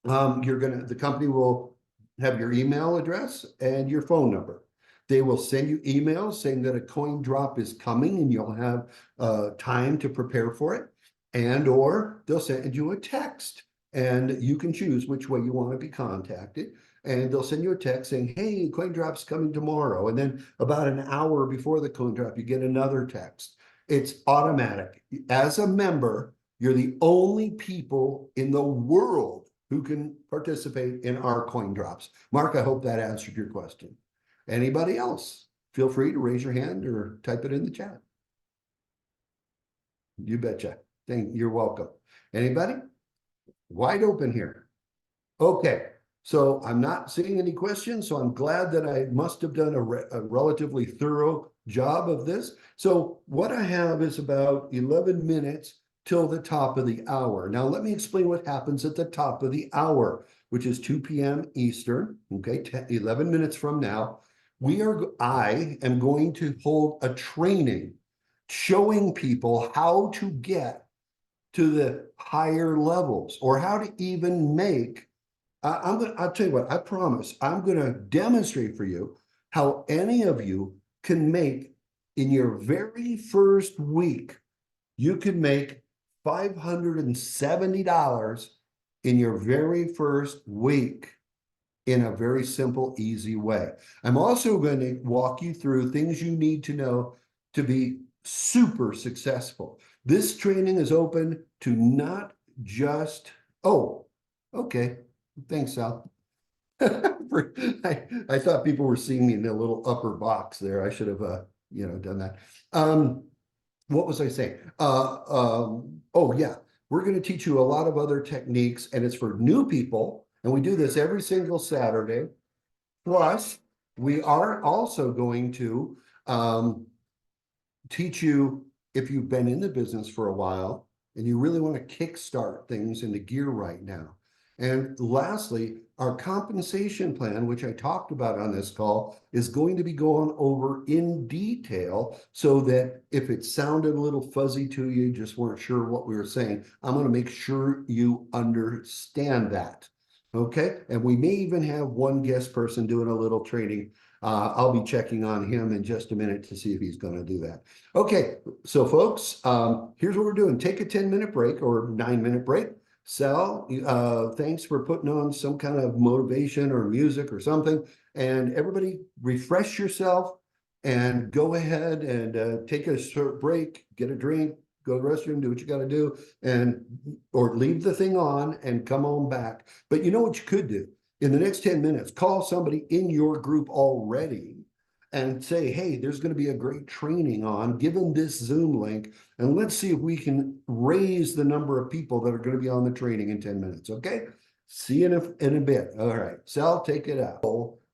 the company will have your email address and your phone number. They will send you emails saying that a coin drop is coming, and you'll have time to prepare for it. And or they'll send you a text, and you can choose which way you want to be contacted. And they'll send you a text saying, hey, coin drop's coming tomorrow. And then about an hour before the coin drop, you get another text. It's automatic. As a member, you're the only people in the world who can participate in our coin drops. Mark, I hope that answered your question. Anybody else? Feel free to raise your hand or type it in the chat. You betcha. You're welcome. Anybody? Wide open here. Okay, so I'm not seeing any questions, so I'm glad that I must have done a relatively thorough job of this. So what I have is about 11 minutes till the top of the hour. Now, let me explain what happens at the top of the hour, which is 2 p.m. Eastern, okay, 11 minutes from now. I am going to hold a training showing people how to get to the higher levels, or how to even make, I'll tell you what, I promise, I'm going to demonstrate for you how any of you can make, in your very first week, you can make $570 in your very first week in a very simple, easy way. I'm also going to walk you through things you need to know to be super successful. This training is open to not just, oh, okay, thanks, Sal. I thought people were seeing me in the little upper box there. I should have, done that. What was I saying? Oh yeah, we're going to teach you a lot of other techniques, and it's for new people. And we do this every single Saturday. Plus, we are also going to teach you, if you've been in the business for a while and you really want to kickstart things into gear right now. And lastly, our compensation plan, which I talked about on this call, is going to be going over in detail, so that if it sounded a little fuzzy to you, just weren't sure what we were saying, I'm going to make sure you understand that. Okay, and we may even have one guest person doing a little training. I'll be checking on him in just a minute to see if he's going to do that. Okay, so folks, here's what we're doing. Take a 10-minute break or 9-minute break. Sal, thanks for putting on some kind of motivation or music or something. And everybody refresh yourself and go ahead and take a short break, get a drink, go to the restroom, do what you got to do, or leave the thing on and come on back. But you know what you could do? In the next 10 minutes, call somebody in your group already and say, hey, there's going to be a great training on, give them this Zoom link, and let's see if we can raise the number of people that are going to be on the training in 10 minutes. Okay. See you in a bit. All right. Sal, take it out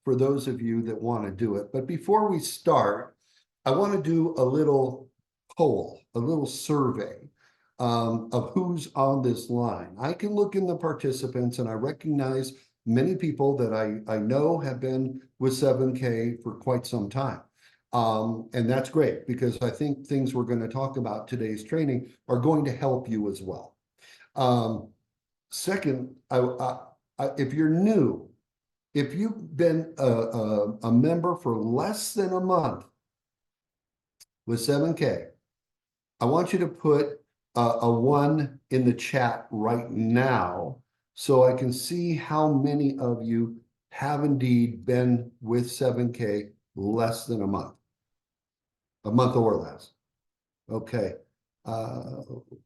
for those of you that want to do it. But before we start, I want to do a little poll, a little survey of who's on this line. I can look in the participants, and I recognize many people that I know have been with 7K for quite some time. And that's great, because I think things we're going to talk about today's training are going to help you as well. Second, if you're new, if you've been a member for less than a month with 7K, I want you to put a 1 in the chat right now so I can see how many of you have indeed been with 7K less than a month or less. Okay.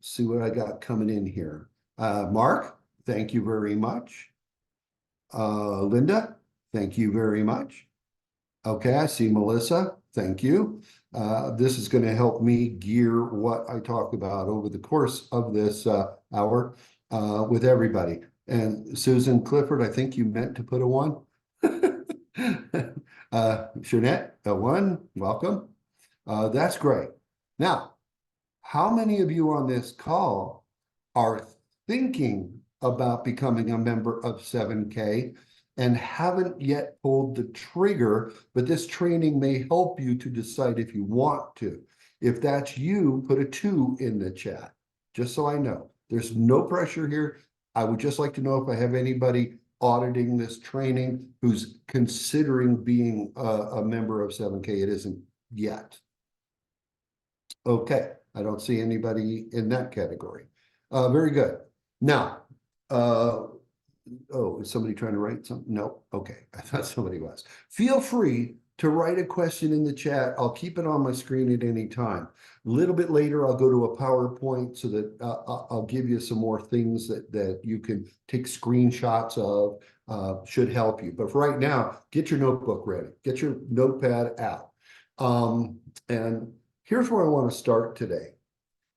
See what I got coming in here. Mark, thank you very much. Linda, thank you very much. Okay, I see Melissa. Thank you. This is going to help me gear what I talk about over the course of this hour with everybody. And Susan Clifford, I think you meant to put a 1. Shernette, a 1. Welcome. That's great. Now, how many of you on this call are thinking about becoming a member of 7K and haven't yet pulled the trigger, but this training may help you to decide if you want to? If that's you, put a 2 in the chat, just so I know. There's no pressure here. I would just like to know if I have anybody auditing this training who's considering being a member of 7K. It isn't yet. Okay, I don't see anybody in that category. Very good. Now, oh, is somebody trying to write something? No. Okay, I thought somebody was. Feel free to write a question in the chat. I'll keep it on my screen at any time. A little bit later, I'll go to a PowerPoint so that I'll give you some more things that you can take screenshots of, should help you. But for right now, get your notebook ready. Get your notepad out. And here's where I want to start today,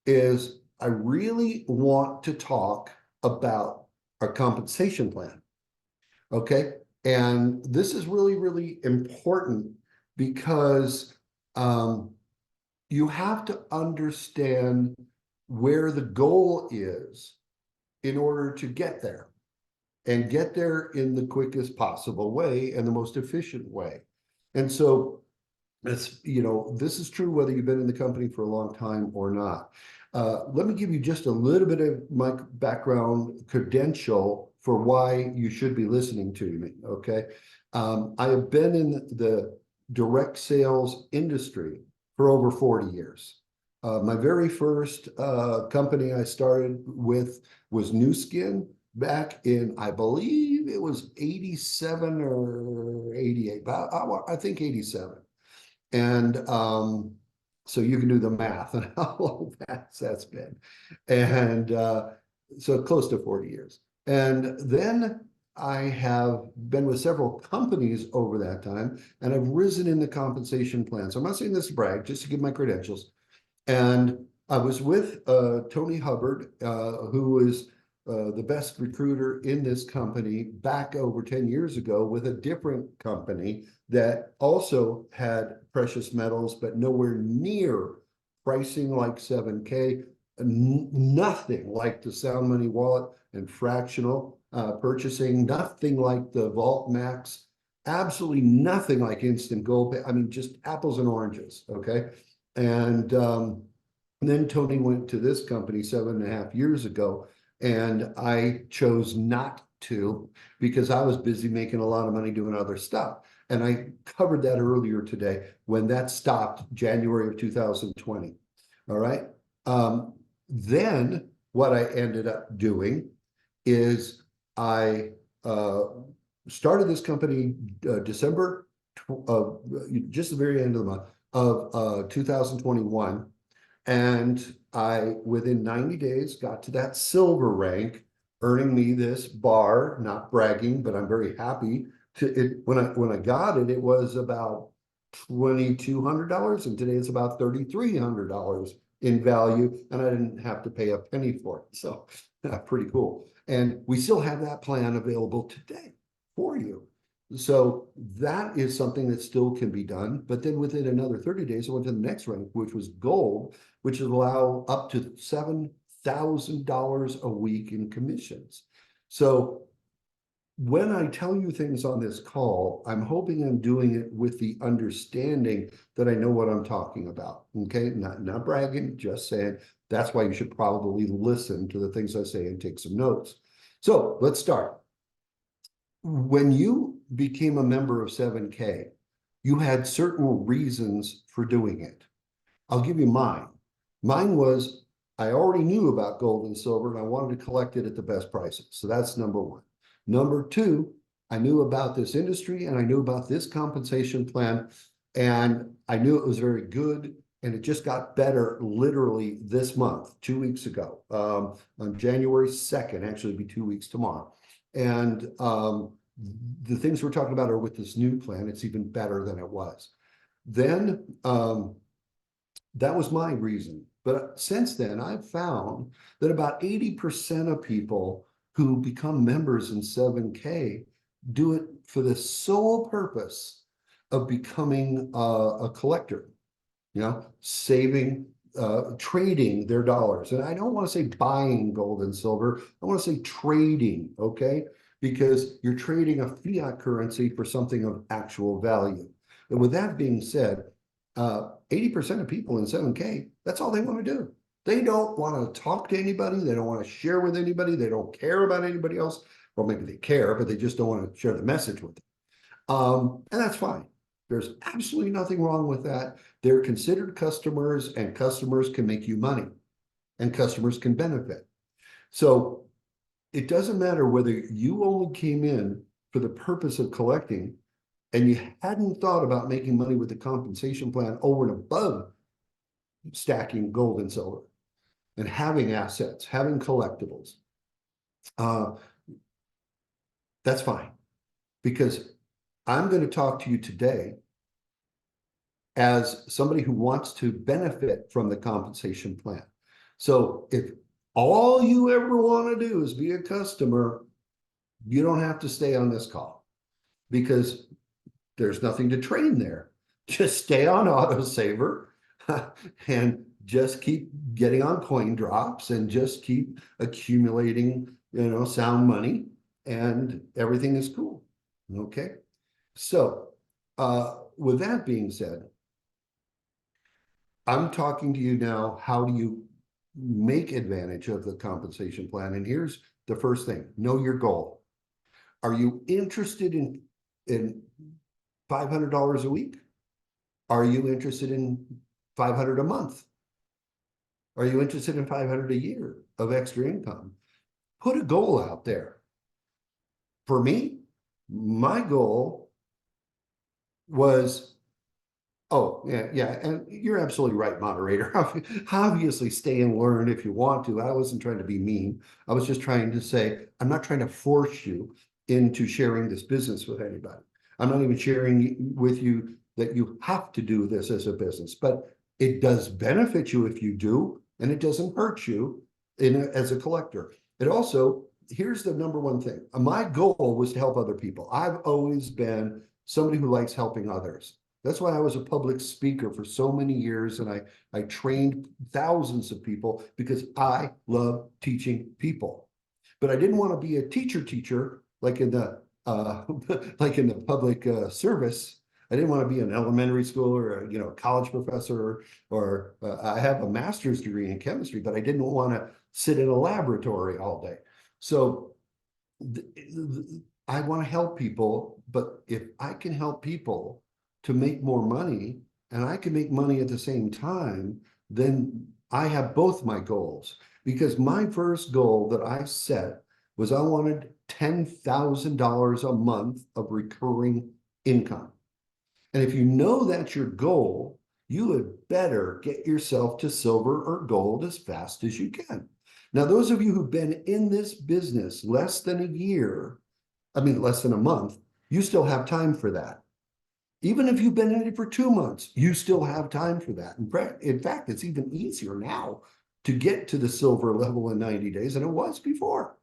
is I really want to talk about our compensation plan, okay? And this is really, really important because you have to understand where the goal is in order to get there, and get there in the quickest possible way and the most efficient way. And so it's, this is true whether you've been in the company for a long time or not. Let me give you just a little bit of my background credential for why you should be listening to me, okay? I have been in the direct sales industry for over 40 years. My very first company I started with was New Skin back in, I believe it was 87 or 88, but I think 87. And so you can do the math on how long that's been. And so close to 40 years. And then I have been with several companies over that time, and I've risen in the compensation plan. So I'm not saying this to brag, just to give my credentials. And I was with Tony Hubbard, who is the best recruiter in this company back over 10 years ago with a different company that also had precious metals, but nowhere near pricing like 7K, nothing like the Sound Money wallet and fractional purchasing, nothing like the Vault Max, absolutely nothing like instant GOLDPAY. I mean, just apples and oranges, okay? And then Tony went to this company 7.5 years ago, and I chose not to because I was busy making a lot of money doing other stuff. And I covered that earlier today when that stopped January of 2020. All right. Then what I ended up doing is I started this company December, just the very end of the month of 2021. And I, within 90 days, got to that silver rank, earning me this bar, not bragging, but I'm very happy to it. When I got it, it was about $2,200, and today it's about $3,300 in value, and I didn't have to pay a penny for it. So pretty cool. And we still have that plan available today for you. So that is something that still can be done. But then within another 30 days, I went to the next rank, which was gold, which would allow up to $7,000 a week in commissions. So when I tell you things on this call, I'm hoping I'm doing it with the understanding that I know what I'm talking about. Okay, not bragging, just saying that's why you should probably listen to the things I say and take some notes. So let's start. When you became a member of 7K, you had certain reasons for doing it. I'll give you mine. Mine was, I already knew about gold and silver and I wanted to collect it at the best prices. So that's number one. Number two, I knew about this industry and I knew about this compensation plan, and I knew it was very good. And it just got better literally this month, 2 weeks ago, on January 2nd, actually it'll be 2 weeks tomorrow. And the things we're talking about are with this new plan. It's even better than it was. Then that was my reason. But since then, I've found that about 80% of people who become members in 7K do it for the sole purpose of becoming a collector, saving, trading their dollars. And I don't want to say buying gold and silver. I want to say trading, okay? Because you're trading a fiat currency for something of actual value. And with that being said, 80% of people in 7K, that's all they want to do. They don't want to talk to anybody. They don't want to share with anybody. They don't care about anybody else. Well, maybe they care, but they just don't want to share the message with them. And that's fine. There's absolutely nothing wrong with that. They're considered customers, and customers can make you money, and customers can benefit. So it doesn't matter whether you only came in for the purpose of collecting and you hadn't thought about making money with the compensation plan over and above stacking gold and silver and having assets, having collectibles. That's fine, because I'm going to talk to you today as somebody who wants to benefit from the compensation plan. So if all you ever want to do is be a customer, you don't have to stay on this call, because there's nothing to train there. Just stay on autosaver and just keep getting on coin drops and just keep accumulating, sound money, and everything is cool. Okay. So with that being said, I'm talking to you now, how do you make advantage of the compensation plan? And here's the first thing: know your goal. Are you interested in $500 a week? Are you interested in $500 a month? Are you interested in $500 a year of extra income? Put a goal out there. For me, my goal was, yeah, and you're absolutely right, moderator. Obviously, stay and learn if you want to. I wasn't trying to be mean. I was just trying to say, I'm not trying to force you into sharing this business with anybody. I'm not even sharing with you that you have to do this as a business, but it does benefit you if you do, and it doesn't hurt you as a collector. It also, here's the number one thing. My goal was to help other people. I've always been somebody who likes helping others. That's why I was a public speaker for so many years, and I trained thousands of people, because I love teaching people. But I didn't want to be a teacher like in the like in the public service. I didn't want to be an elementary school or a college professor, or I have a master's degree in chemistry, but I didn't want to sit in a laboratory all day. So I want to help people, but if I can help people to make more money, and I can make money at the same time, then I have both my goals. Because my first goal that I set was I wanted $10,000 a month of recurring income. And if you know that's your goal, you would better get yourself to silver or gold as fast as you can. Now, those of you who've been in this business less than a year, less than a month, you still have time for that. Even if you've been in it for 2 months, you still have time for that. In fact, it's even easier now to get to the silver level in 90 days than it was before,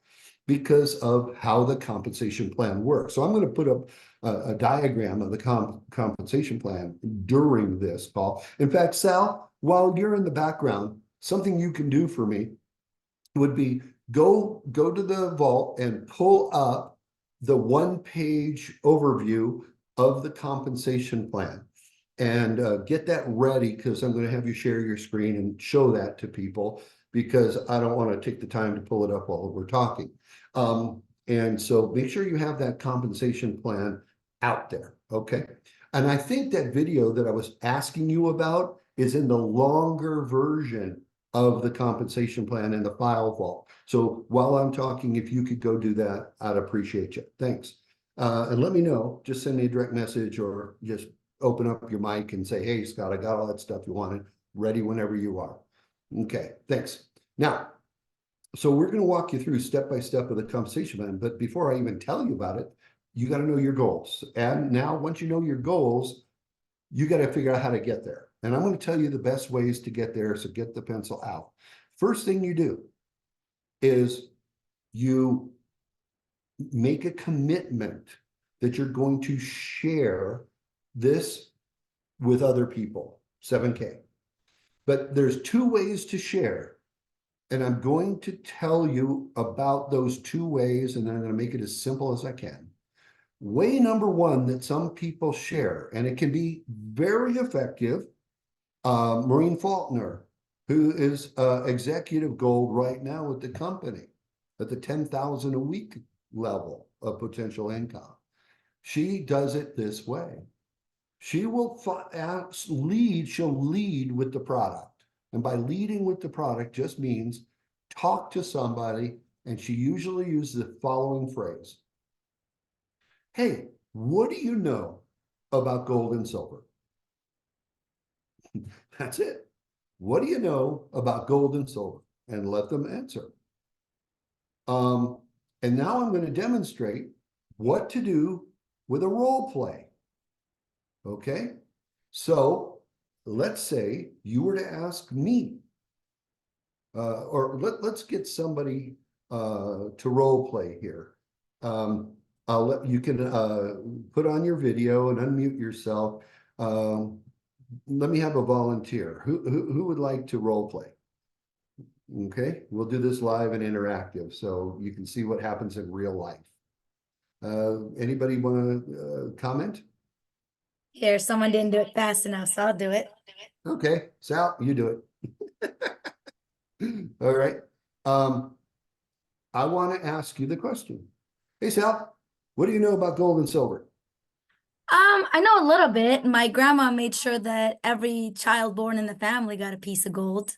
because of how the compensation plan works. So I'm going to put up a diagram of the compensation plan during this call. In fact, Sal, while you're in the background, something you can do for me would be go to the vault and pull up the one-page overview of the compensation plan, and get that ready, because I'm going to have you share your screen and show that to people, because I don't want to take the time to pull it up while we're talking. And so make sure you have that compensation plan out there, okay? And I think that video that I was asking you about is in the longer version of the compensation plan and the file vault. So while I'm talking, if you could go do that, I'd appreciate you. Thanks. And let me know, just send me a direct message or just open up your mic and say, hey, Scott, I got all that stuff you wanted, ready whenever you are. Okay, thanks. Now, so we're going to walk you through step by step of the compensation plan. But before I even tell you about it, you got to know your goals. And now, once you know your goals, you got to figure out how to get there. And I'm going to tell you the best ways to get there. So get the pencil out. First thing you do is you make a commitment that you're going to share this with other people, 7K. But there's two ways to share. And I'm going to tell you about those two ways, and then I'm going to make it as simple as I can. Way number one that some people share, and it can be very effective. Maureen Faulkner, who is executive gold right now with the company at the 10,000 a week level of potential income. She does it this way. She will lead, she'll lead with the product. And by leading with the product just means talk to somebody, and she usually uses the following phrase. Hey, what do you know about gold and silver? That's it. What do you know about gold and silver? And let them answer. And now I'm going to demonstrate what to do with a role play. Okay, so let's say you were to ask me, or let's get somebody to role play here. I'll let you can put on your video and unmute yourself. Let me have a volunteer. Who would like to role play? Okay, we'll do this live and interactive so you can see what happens in real life. Anybody want to comment? Here, someone didn't do it fast enough, so I'll do it. Okay, Sal, you do it. All right. I want to ask you the question. Hey, Sal, what do you know about gold and silver? I know a little bit. My grandma made sure that every child born in the family got a piece of gold.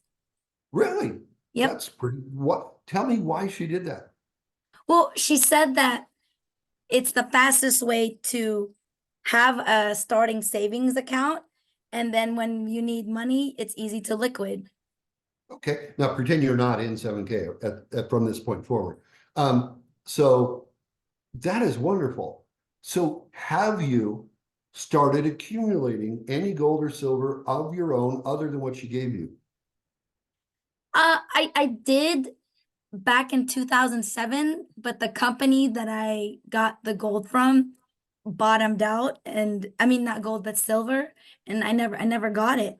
Really? Yep. That's pretty, what, tell me why she did that. Well, she said that it's the fastest way to have a starting savings account. And then when you need money, it's easy to liquid. Okay, now pretend you're not in 7K from this point forward. So that is wonderful. So have you started accumulating any gold or silver of your own other than what she gave you? I did back in 2007, but the company that I got the gold from bottomed out, and I mean not gold but silver, and I never got it.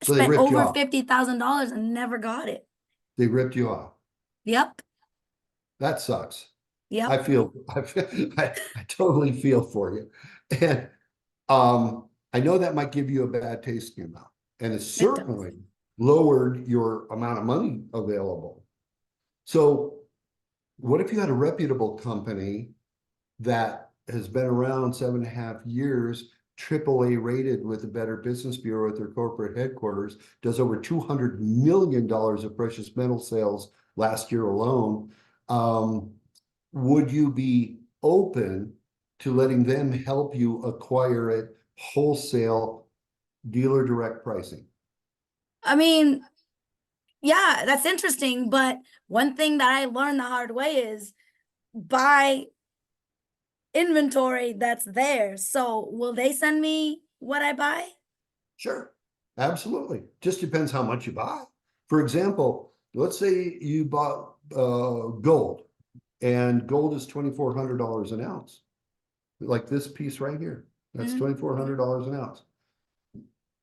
So they Spent ripped you over off. $50,000 and never got it. They ripped you off. Yep. That sucks. Yep. I totally feel for you. And I know that might give you a bad taste in your mouth. And it certainly lowered your amount of money available. So what if you had a reputable company that has been around 7.5 years, AAA rated with the Better Business Bureau at their corporate headquarters, does over $200 million of precious metal sales last year alone? Would you be open to letting them help you acquire it wholesale, dealer direct pricing? I mean, yeah, that's interesting. But one thing that I learned the hard way is buy inventory that's there. So will they send me what I buy? Sure, absolutely. Just depends how much you buy. For example, let's say you bought gold, and gold is $2,400 an ounce. Like this piece right here, that's $2,400 an ounce.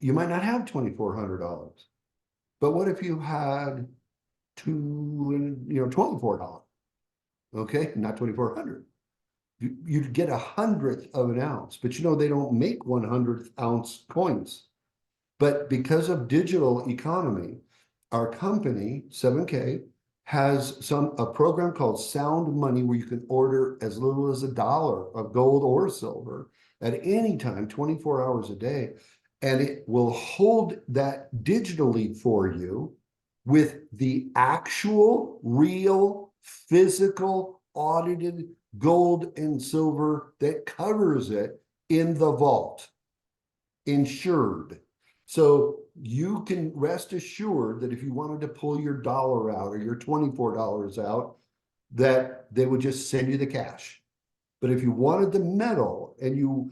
You might not have $2,400, but what if you had $24? Okay, not 2,400. You'd get 100th of an ounce, but they don't make 100th ounce coins. But because of digital economy, our company 7K has a program called Sound Money, where you can order as little as $1 of gold or silver at any time, 24 hours a day, and it will hold that digitally for you with the actual, real, physical, audited gold and silver that covers it in the vault, insured. So you can rest assured that if you wanted to pull your dollar out or your $24 out, that they would just send you the cash. But if you wanted the metal and you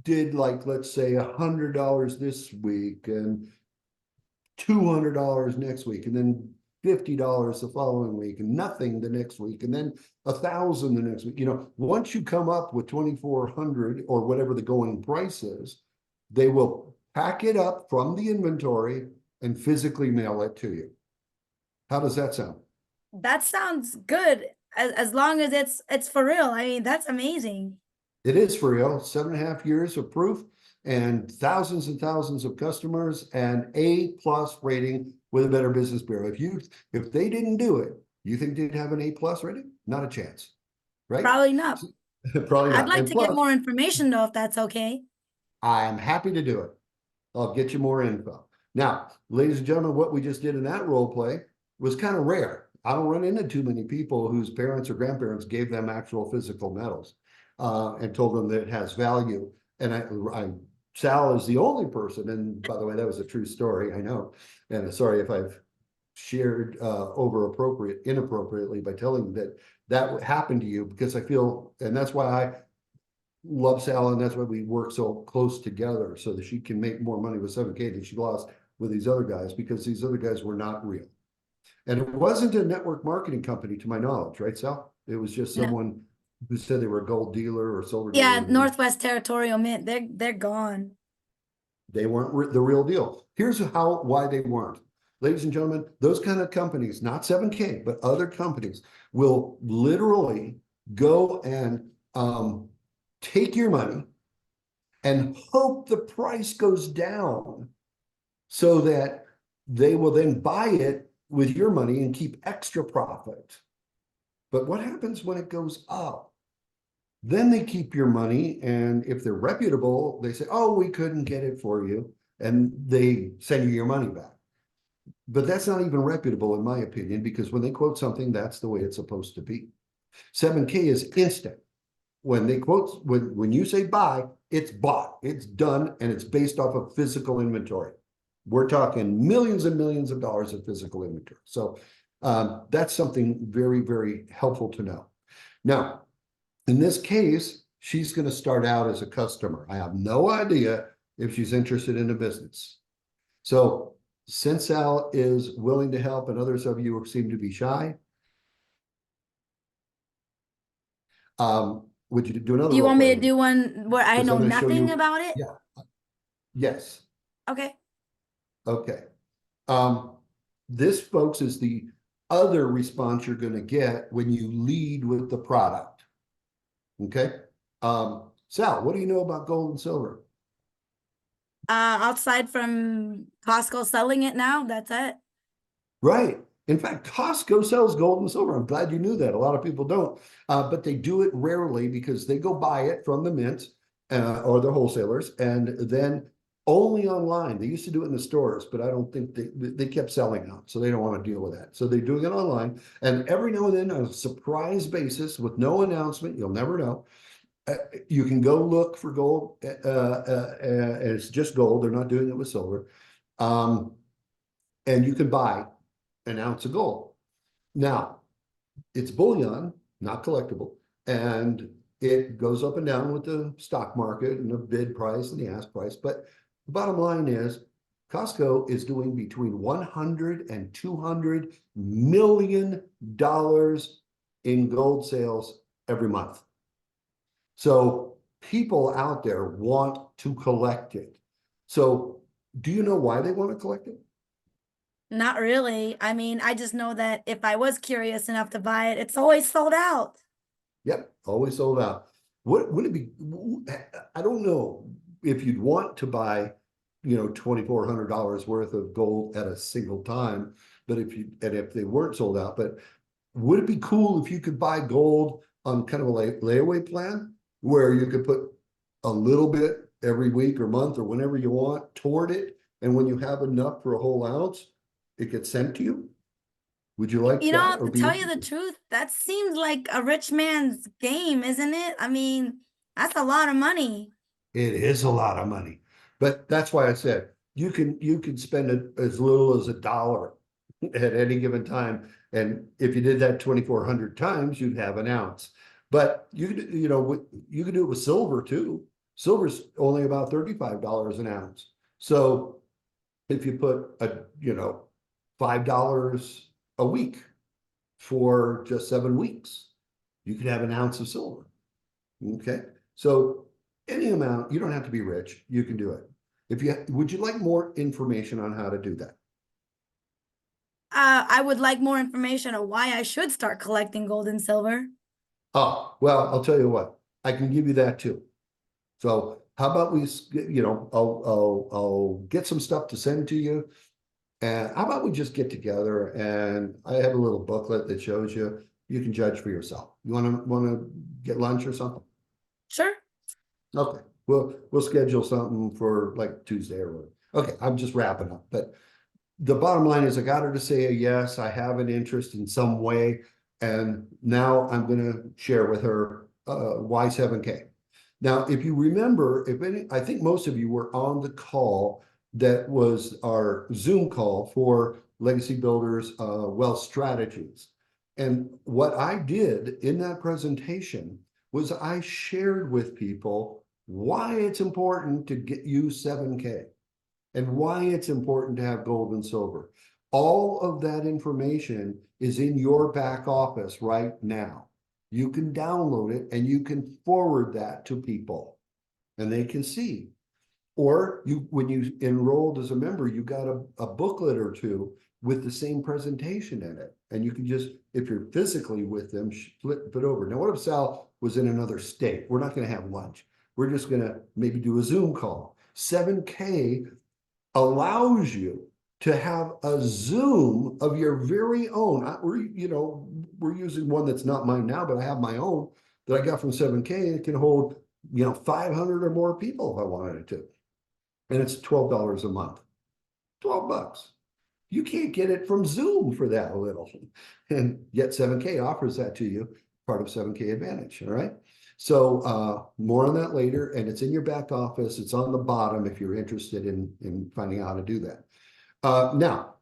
did, like, let's say $100 this week and $200 next week, and then $50 the following week, and nothing the next week, and then $1,000 the next week. Once you come up with 2,400 or whatever the going price is, they will pack it up from the inventory and physically mail it to you. How does that sound? That sounds good. As long as it's for real. I mean, that's amazing. It is for real. 7.5 years of proof and thousands of customers and A+ rating with a Better Business Bureau. If they didn't do it, you think they'd have an A+ rating? Not a chance, right? Probably not. Probably not. I'd like And to plus, get more information though, if that's okay. I'm happy to do it. I'll get you more info. Now, ladies and gentlemen, what we just did in that role play was kind of rare. I don't run into too many people whose parents or grandparents gave them actual physical metals and told them that it has value. And Sal is the only person, and by the way, that was a true story, I know. And sorry if I've shared inappropriately by telling you that happened to you, because I feel, and that's why I love Sal, and that's why we work so close together, so that she can make more money with 7K than she lost with these other guys, because these other guys were not real. And it wasn't a network marketing company, to my knowledge, right, Sal? It was just someone who said they were a gold dealer or silver dealer. Yeah, Northwest Territorial Mint, they're gone. They weren't the real deal. Here's why they weren't. Ladies and gentlemen, those kind of companies, not 7K, but other companies, will literally go and take your money and hope the price goes down so that they will then buy it with your money and keep extra profit. But what happens when it goes up? Then they keep your money, and if they're reputable, they say, oh, we couldn't get it for you, and they send you your money back. But that's not even reputable, in my opinion, because when they quote something, that's the way it's supposed to be. 7K is instant. When they quote, when you say buy, it's bought, it's done, and it's based off of physical inventory. We're talking millions and millions of dollars of physical inventory. So that's something very, very helpful to know. Now, in this case, she's going to start out as a customer. I have no idea if she's interested in a business. So since Sal is willing to help and others of you seem to be shy, would you do another? Do you want me to play? do one where I know nothing about it? Yeah. Yes. Okay. Okay. This, folks, is the other response you're going to get when you lead with the product. Okay. Sal, what do you know about gold and silver? Outside from Costco selling it now, that's it. Right. In fact, Costco sells gold and silver. I'm glad you knew that. A lot of people don't, but they do it rarely because they go buy it from the mint or the wholesalers, and then only online. They used to do it in the stores, but I don't think they kept selling out, so they don't want to deal with that. So they're doing it online, and every now and then on a surprise basis with no announcement, you'll never know. You can go look for gold, and it's just gold. They're not doing it with silver, and you can buy an ounce of gold. Now, it's bullion, not collectible, and it goes up and down with the stock market and the bid price and the ask price. But the bottom line is Costco is doing between $100 and $200 million in gold sales every month. So people out there want to collect it. So do you know why they want to collect it? Not really. I mean, I just know that if I was curious enough to buy it, it's always sold out. Yep, always sold out. What would it be? I don't know if you'd want to buy, $2,400 worth of gold at a single time, but if they weren't sold out, but would it be cool if you could buy gold on kind of a layaway plan where you could put a little bit every week or month or whenever you want toward it, and when you have enough for a whole ounce, it gets sent to you? Would you like You that know, or to be tell you the interested? truth, that seems like a rich man's game, isn't it? I mean, that's a lot of money. It is a lot of money, but that's why I said you can spend it as little as $1 at any given time. And if you did that 2,400 times, you'd have an ounce. But you could do it with silver too. Silver's only about $35 an ounce. So if you put $5 a week for just 7 weeks, you could have an ounce of silver. Okay. So any amount, you don't have to be rich. You can do it. Would you like more information on how to do that? I would like more information on why I should start collecting gold and silver. Oh, well, I'll tell you what, I can give you that too. So how about I'll get some stuff to send to you. And how about we just get together and I have a little booklet that shows you, you can judge for yourself. You want to get lunch or something? Sure. Okay, we'll schedule something for like Tuesday or whatever. Okay, I'm just wrapping up, but the bottom line is I got her to say a yes, I have an interest in some way. And now I'm going to share with her why 7K. Now, if you remember, I think most of you were on the call that was our Zoom call for Legacy Builders Wealth Strategies. And what I did in that presentation was I shared with people why it's important to use 7K and why it's important to have gold and silver. All of that information is in your back office right now. You can download it and you can forward that to people and they can see. Or when you enrolled as a member, you got a booklet or two with the same presentation in it. And you can just, if you're physically with them, flip it over. Now, what if Sal was in another state? We're not going to have lunch. We're just going to maybe do a Zoom call. 7K allows you to have a Zoom of your very own. We're using one that's not mine now, but I have my own that I got from 7K. It can hold, 500 or more people if I wanted it to. And it's $12 a month. $12. You can't get it from Zoom for that little. And yet 7K offers that to you, part of 7K Advantage. All right. So more on that later, and it's in your back office. It's on the bottom if you're interested in finding out how to do that. Now,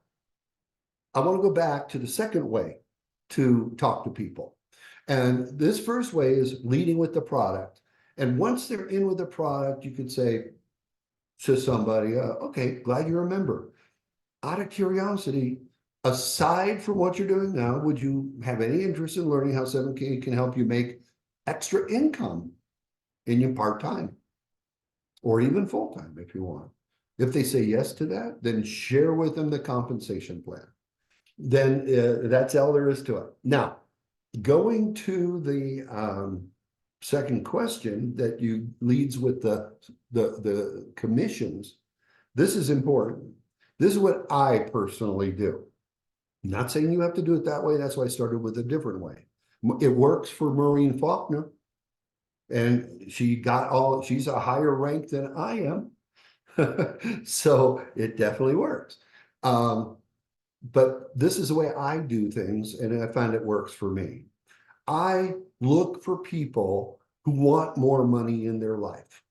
I want to go back to the second way to talk to people. And this first way is leading with the product. And once they're in with the product, you could say to somebody, okay, glad you remember. Out of curiosity, aside from what you're doing now, would you have any interest in learning how 7K can help you make extra income in your part-time or even full-time if you want? If they say yes to that, then share with them the compensation plan. Then that's all there is to it. Now, going to the second question that you leads with the commissions, this is important. This is what I personally do. I'm not saying you have to do it that way. That's why I started with a different way. It works for Maureen Faulkner. And she's a higher rank than I am. So it definitely works. But this is the way I do things, and I find it works for me. I look for people who want more money in their life.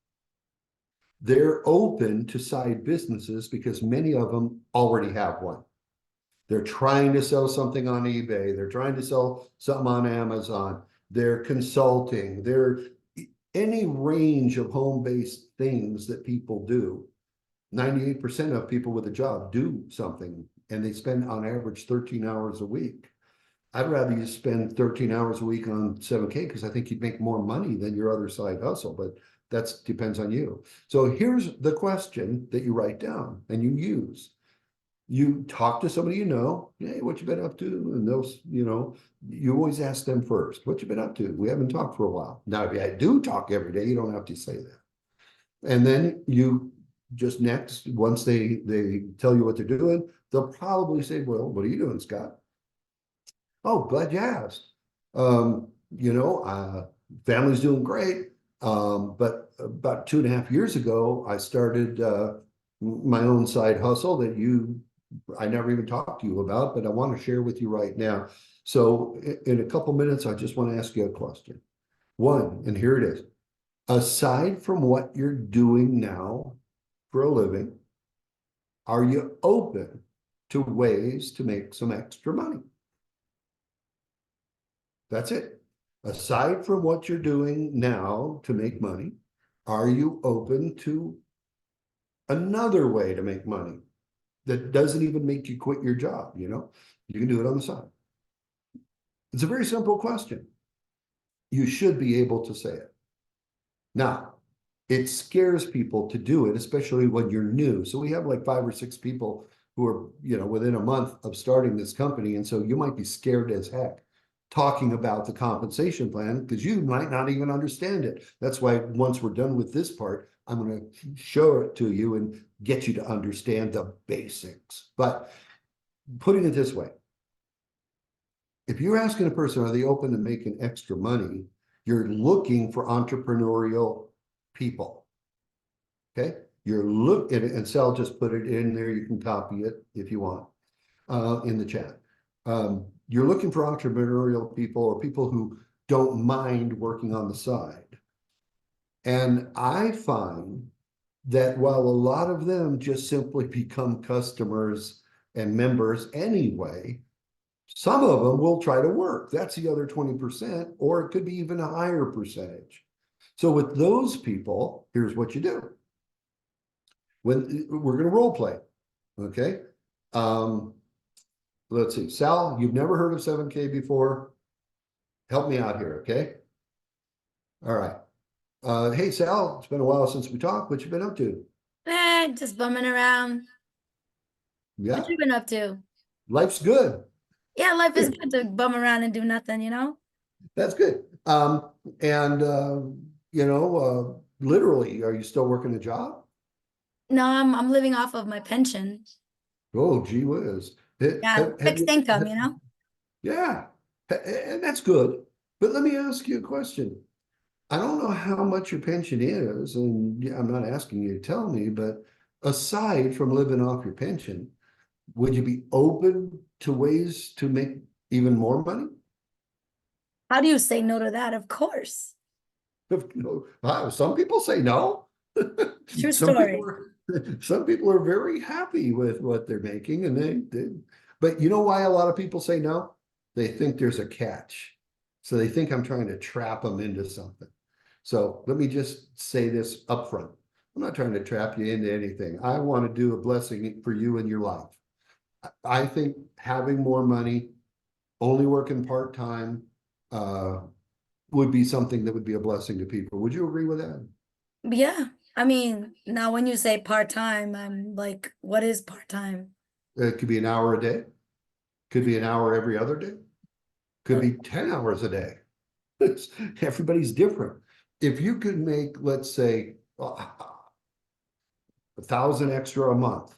They're open to side businesses because many of them already have one. They're trying to sell something on eBay. They're trying to sell something on Amazon. They're consulting. They're any range of home-based things that people do. 98% of people with a job do something, and they spend on average 13 hours a week. I'd rather you spend 13 hours a week on 7K because I think you'd make more money than your other side hustle, but that depends on you. So here's the question that you write down and you use. You talk to somebody hey, what you been up to? And those, you always ask them first, what you been up to? We haven't talked for a while. Now, if you do talk every day, you don't have to say that. And then you just next, once they tell you what they're doing, they'll probably say, well, what are you doing, Scott? Oh, glad you asked. Family's doing great. But about 2.5 years ago, I started my own side hustle that you I never even talked to you about, but I want to share with you right now. So in a couple minutes, I just want to ask you a question. One, and here it is. Aside from what you're doing now for a living, are you open to ways to make some extra money? That's it. Aside from what you're doing now to make money, are you open to another way to make money that doesn't even make you quit your job? You know, you can do it on the side. It's a very simple question. You should be able to say it. Now, it scares people to do it, especially when you're new. So we have like 5 or 6 people who are, you know, within a month of starting this company. And so you might be scared as heck talking about the compensation plan because you might not even understand it. That's why once we're done with this part, I'm going to show it to you and get you to understand the basics. But putting it this way, if you're asking a person, are they open to making extra money? You're looking for entrepreneurial people. Okay, you're looking, and Sal just put it in there. You can copy it if you want in the chat. You're looking for entrepreneurial people or people who don't mind working on the side. And I find that while a lot of them just simply become customers and members anyway, some of them will try to work. That's the other 20%, or it could be even a higher percentage. So with those people, here's what you do. When we're going to role play, okay? Let's see, Sal, you've never heard of 7K before. Help me out here, okay? All right. Hey, Sal, it's been a while since we talked. What you been up to? Just bumming around. Yeah, What you been up to? life's good. Yeah, life is good to bum around and do nothing, you know? That's good. And you know, literally, are you still working a job? No, I'm living off of my pension. Oh, gee whiz. Yeah, fixed income, you know? Yeah, and that's good. But let me ask you a question. I don't know how much your pension is, and I'm not asking you to tell me, but aside from living off your pension, would you be open to ways to make even more money? How do you say no to that? Of course. Wow, some people say no. True Some people story. some people are very happy with what they're making, and but you know why a lot of people say no? They think there's a catch. So they think I'm trying to trap them into something. So let me just say this up front. I'm not trying to trap you into anything. I want to do a blessing for you in your life. I think having more money, only working part-time, would be something that would be a blessing to people. Would you agree with that? Yeah. I mean, now when you say part-time, I'm like, what is part-time? It could be an hour a day, could be an hour every other day, could be 10 hours a day. Everybody's different. If you could make, let's say, 1,000 extra a month,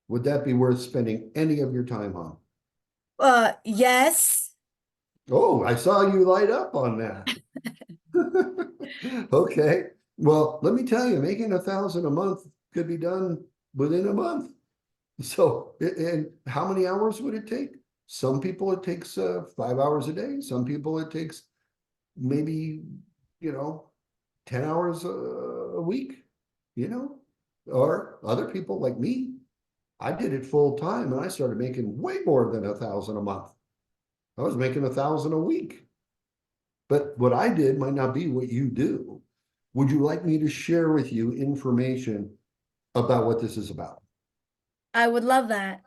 would that be worth spending any of your time on? Yes. Oh, I saw you light up on that. Okay. Well, let me tell you, making 1,000 a month could be done within a month. So, and how many hours would it take? Some people it takes 5 hours a day. Some people it takes maybe, you know, 10 hours a week, you know, or other people like me. I did it full time and I started making way more than 1,000 a month. I was making 1,000 a week. But what I did might not be what you do. Would you like me to share with you information about what this is about? I would love that.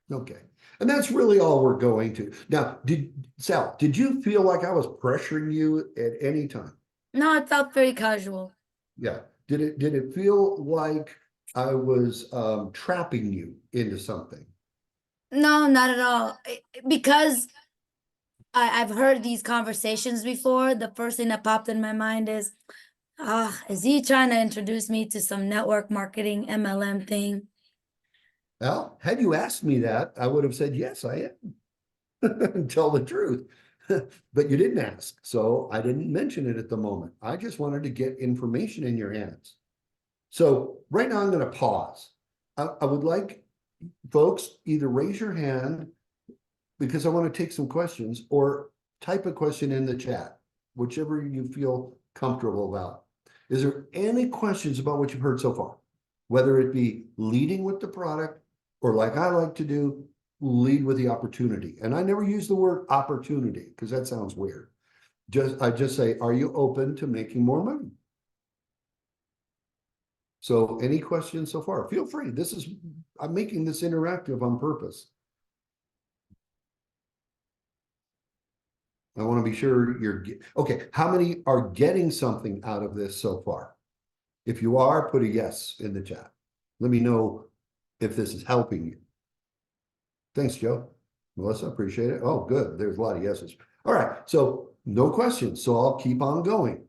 Okay. And that's really all we're going to. Now, Sal, did you feel like I was pressuring you at any time? No, it felt very casual. Yeah. Did it feel like I was trapping you into something? No, not at all. Because I've heard these conversations before. The first thing that popped in my mind is he trying to introduce me to some network marketing MLM thing? Well, had you asked me that, I would have said, yes, I am. Tell the truth. But you didn't ask, so I didn't mention it at the moment. I just wanted to get information in your hands. So right now I'm going to pause. I would like folks, either raise your hand because I want to take some questions, or type a question in the chat, whichever you feel comfortable about. Is there any questions about what you've heard so far? Whether it be leading with the product, or like I like to do, lead with the opportunity. And I never use the word opportunity because that sounds weird. I just say, are you open to making more money? So any questions so far? Feel free. I'm making this interactive on purpose. I want to be sure okay. How many are getting something out of this so far? If you are, put a yes in the chat. Let me know if this is helping you. Thanks, Joe. Melissa, appreciate it. Oh, good. There's a lot of yeses. All right. So no questions. So I'll keep on going.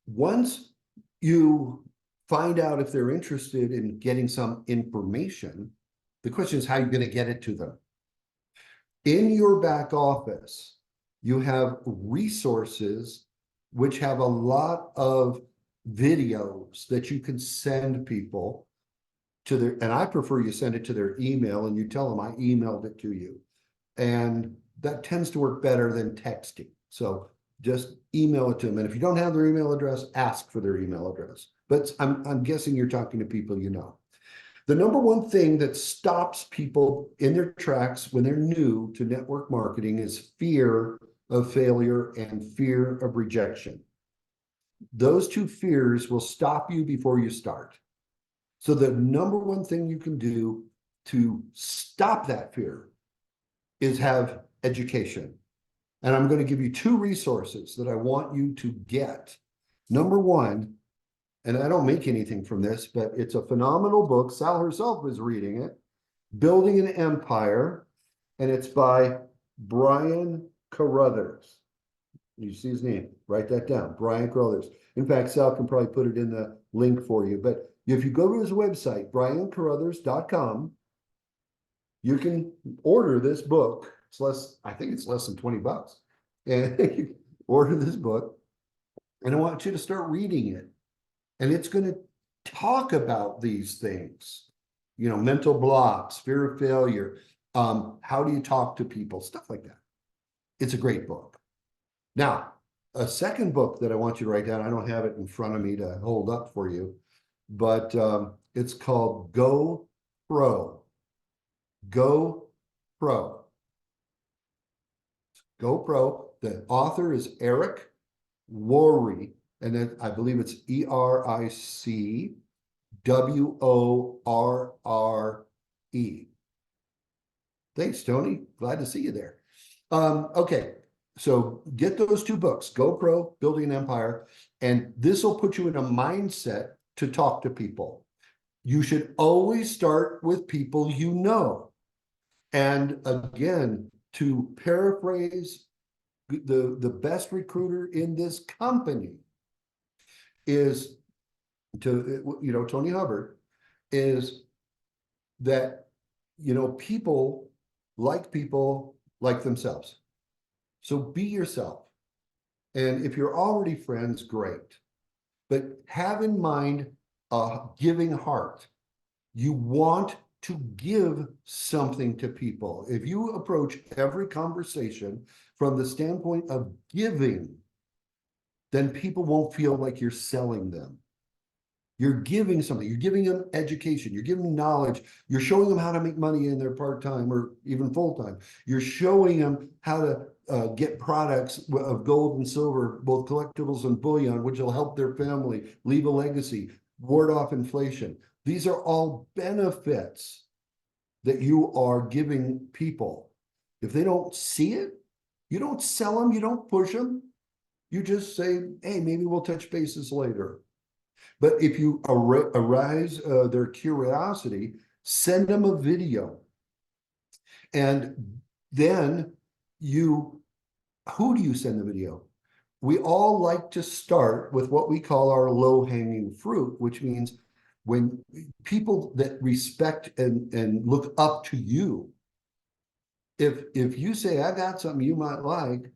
Once you find out if they're interested in getting some information, the question is how you're going to get it to them. In your back office, you have resources which have a lot of videos that you can send people to their, and I prefer you send it to their email and you tell them I emailed it to you. And that tends to work better than texting. So just email it to them. And if you don't have their email address, ask for their email address. But I'm guessing you're talking to people you know. The number one thing that stops people in their tracks when they're new to network marketing is fear of failure and fear of rejection. Those two fears will stop you before you start. So the number one thing you can do to stop that fear is have education. And I'm going to give you two resources that I want you to get. Number one, and I don't make anything from this, but it's a phenomenal book. Sal herself is reading it, Building an Empire, and it's by Brian Carruthers. You see his name, write that down, Brian Carruthers. In fact, Sal can probably put it in the link for you, but if you go to his website, briancarruthers.com, you can order this book. I think it's less than 20 bucks. And you order this book, and I want you to start reading it. And it's going to talk about these things, mental blocks, fear of failure, how do you talk to people, stuff like that. It's a great book. Now, a second book that I want you to write down, I don't have it in front of me to hold up for you, but it's called Go Pro. Go Pro. Go Pro. The author is Eric Worre. And then I believe it's EricWorre. Thanks, Tony. Glad to see you there. Okay, so get those two books, GoPro, Building an Empire, and this will put you in a mindset to talk to people. You should always start with people you know. And again, to paraphrase the best recruiter in this company, is Tony Hubbard, is that, people like themselves. So be yourself. And if you're already friends, great. But have in mind a giving heart. You want to give something to people. If you approach every conversation from the standpoint of giving, then people won't feel like you're selling them. You're giving something. You're giving them education. You're giving them knowledge. You're showing them how to make money in their part-time or even full-time. You're showing them how to get products of gold and silver, both collectibles and bullion, which will help their family, leave a legacy, ward off inflation. These are all benefits that you are giving people. If they don't see it, you don't sell them, you don't push them. You just say, hey, maybe we'll touch bases later. But if you arouse their curiosity, send them a video. And then who do you send the video? We all like to start with what we call our low-hanging fruit, which means when people that respect and look up to you, if you say, I got something you might like,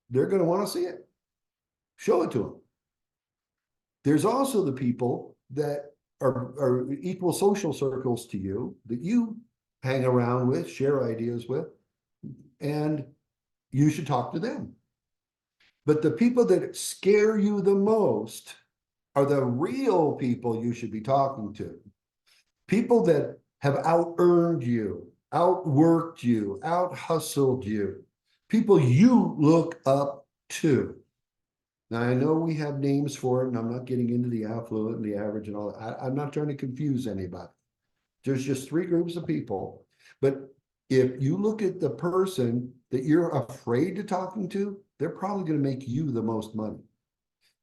they're going to want to see it. Show it to them. There's also the people that are equal social circles to you that you hang around with, share ideas with, and you should talk to them. But the people that scare you the most are the real people you should be talking to. People that have out-earned you, outworked you, out-hustled you. People you look up to. Now, I know we have names for it, and I'm not getting into the affluent and the average and all that. I'm not trying to confuse anybody. There's just three groups of people. But if you look at the person that you're afraid to talking to, they're probably going to make you the most money.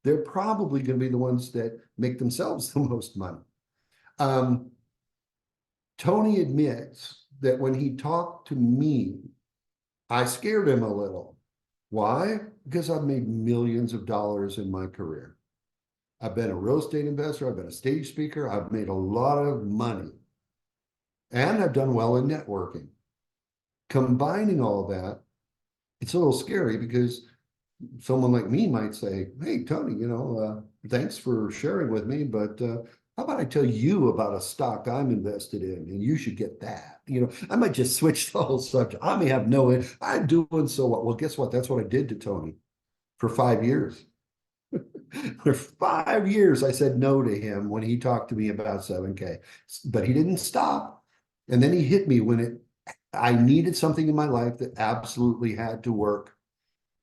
They're probably going to be the ones that make themselves the most money. Tony admits that when he talked to me, I scared him a little. Why? Because I've made millions of dollars in my career. I've been a real estate investor. I've been a stage speaker. I've made a lot of money. And I've done well in networking. Combining all that, it's a little scary because someone like me might say, hey, Tony, thanks for sharing with me, but how about I tell you about a stock I'm invested in and you should get that? I might just switch the whole subject. I may have I'm doing so well. Well, guess what? That's what I did to Tony for 5 years. For 5 years, I said no to him when he talked to me about 7K, but he didn't stop. And then he hit me when I needed something in my life that absolutely had to work.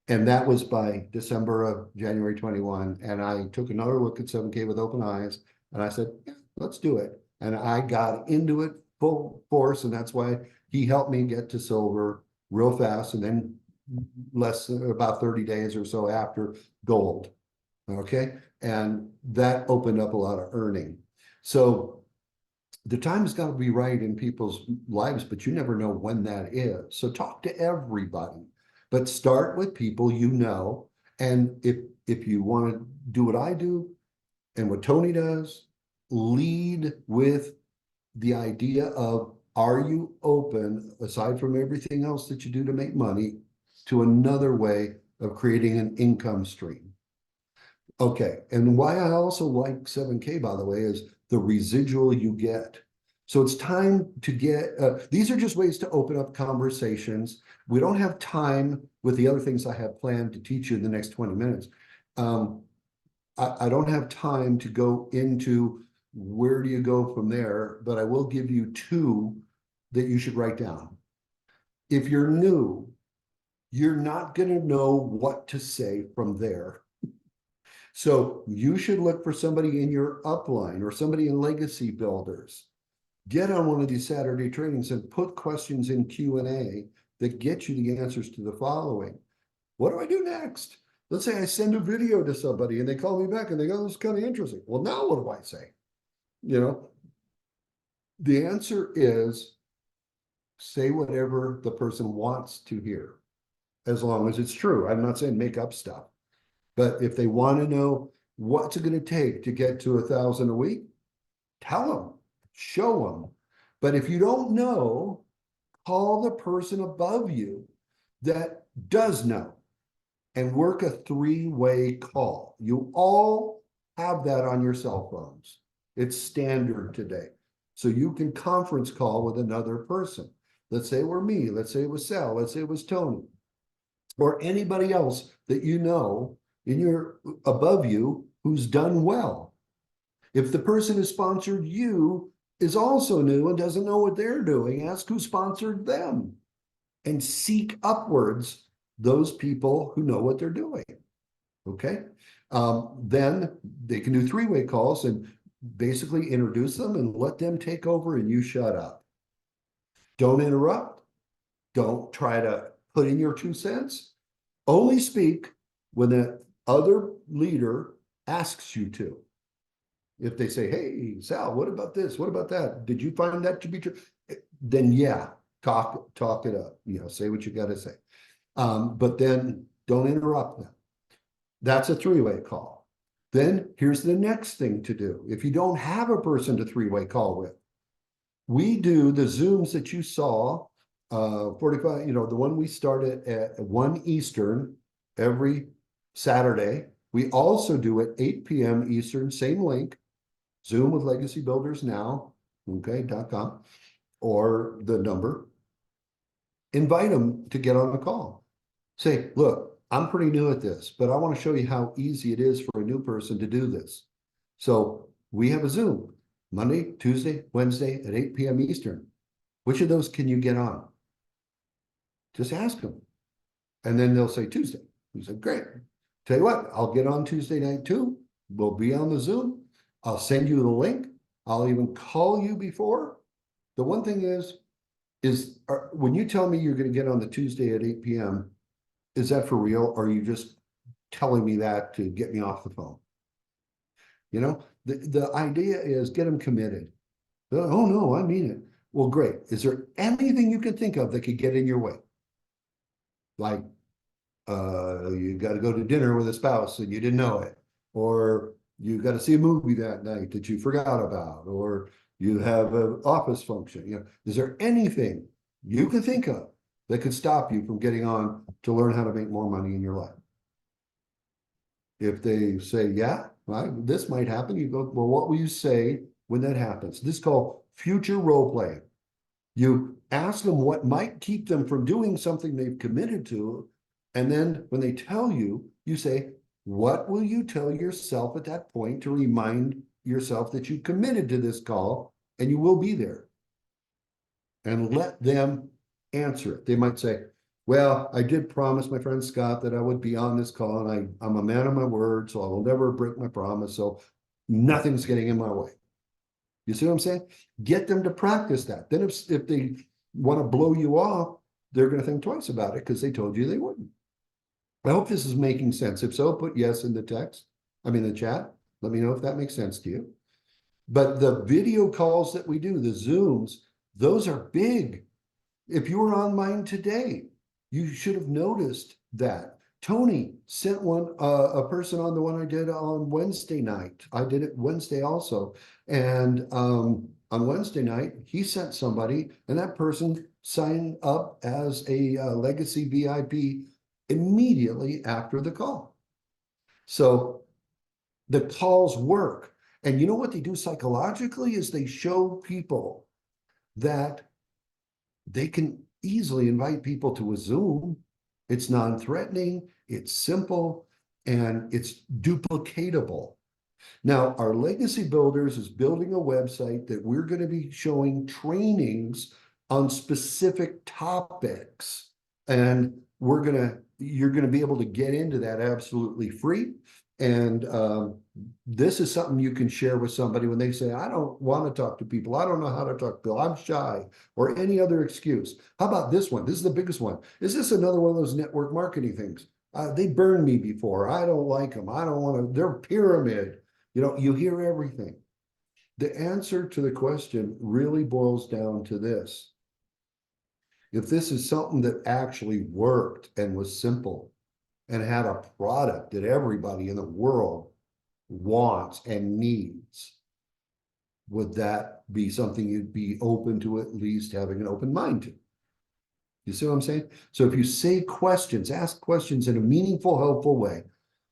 And that was by December of January 21. And I took another look at 7K with open eyes. And I said, yeah, let's do it. And I got into it full force. And that's why he helped me get to silver real fast. And then about 30 days or so after, gold. Okay. And that opened up a lot of earning. So the time's got to be right in people's lives, but you never know when that is. So talk to everybody, but start with people you know. And if you want to do what I do and what Tony does, lead with the idea of, are you open, aside from everything else that you do to make money, to another way of creating an income stream? Okay, and why I also like 7K, by the way, is the residual you get. So it's time to get, these are just ways to open up conversations. We don't have time with the other things I have planned to teach you in the next 20 minutes. I don't have time to go into where do you go from there, but I will give you two that you should write down. If you're new, you're not going to know what to say from there. So you should look for somebody in your upline or somebody in Legacy Builders. Get on one of these Saturday trainings and put questions in Q&A that get you the answers to the following. What do I do next? Let's say I send a video to somebody and they call me back and they go, this is kind of interesting. Well, now what do I say? The answer is say whatever the person wants to hear, as long as it's true. I'm not saying make up stuff. But if they want to know what's it going to take to get to 1,000 a week, tell them, show them. But if you don't know, call the person above you that does know and work a three-way call. You all have that on your cell phones. It's standard today. So you can conference call with another person. Let's say it were me. Let's say it was Sal. Let's say it was Tony. Or anybody else that you know in your above you who's done well. If the person who sponsored you is also new and doesn't know what they're doing, ask who sponsored them and seek upwards those people who know what they're doing. Okay. Then they can do three-way calls and basically introduce them and let them take over and you shut up. Don't interrupt. Don't try to put in your 2 cents. Only speak when the other leader asks you to. If they say, hey, Sal, what about this? What about that? Did you find that to be true? Then yeah, talk it up, say what you got to say. But then don't interrupt them. That's a three-way call. Then here's the next thing to do. If you don't have a person to three-way call with, we do the Zooms that you saw, 45, the one we started at 1 Eastern every Saturday. We also do at 8 p.m. Eastern, same link. Zoom with Legacy Builders Now, okay.com, or the number. Invite them to get on the call. Say, look, I'm pretty new at this, but I want to show you how easy it is for a new person to do this. So we have a Zoom Monday, Tuesday, Wednesday at 8 p.m. Eastern. Which of those can you get on? Just ask them. And then they'll say Tuesday. You say, great. Tell you what, I'll get on Tuesday night too. We'll be on the Zoom. I'll send you the link. I'll even call you before. The one thing is when you tell me you're going to get on the Tuesday at 8 p.m., is that for real? Or are you just telling me that to get me off the phone? You know, the idea is get them committed. Oh, no, I mean it. Well, great. Is there anything you can think of that could get in your way? Like, you got to go to dinner with a spouse and you didn't know it, or you got to see a movie that night that you forgot about, or you have an office function. You know, is there anything you can think of that could stop you from getting on to learn how to make more money in your life? If they say, yeah, this might happen, you go, well, what will you say when that happens? This is called future role playing. You ask them what might keep them from doing something they've committed to. And then when they tell you, you say, what will you tell yourself at that point to remind yourself that you committed to this call and you will be there? And let them answer it. They might say, well, I did promise my friend Scott that I would be on this call, and I'm a man of my word, so I will never break my promise. So nothing's getting in my way. You see what I'm saying? Get them to practice that. Then if they want to blow you off, they're going to think twice about it because they told you they wouldn't. I hope this is making sense. If so, put yes in the the chat. Let me know if that makes sense to you. But the video calls that we do, the Zooms, those are big. If you were on mine today, you should have noticed that. Tony sent a person on the one I did on Wednesday night. I did it Wednesday also. And on Wednesday night, he sent somebody, and that person signed up as a Legacy VIP immediately after the call. So the calls work. And you know what they do psychologically is they show people that they can easily invite people to a Zoom. It's non-threatening, it's simple, and it's duplicatable. Now, our Legacy Builders is building a website that we're going to be showing trainings on specific topics. And you're going to be able to get into that absolutely free. And this is something you can share with somebody when they say, I don't want to talk to people. I don't know how to talk to people. I'm shy, or any other excuse. How about this one? This is the biggest one. Is this another one of those network marketing things? They burned me before. I don't like them. I don't want to. They're pyramid. You know, you hear everything. The answer to the question really boils down to this. If this is something that actually worked and was simple and had a product that everybody in the world wants and needs, would that be something you'd be open to at least having an open mind to? You see what I'm saying? So if you say questions, ask questions in a meaningful, helpful way,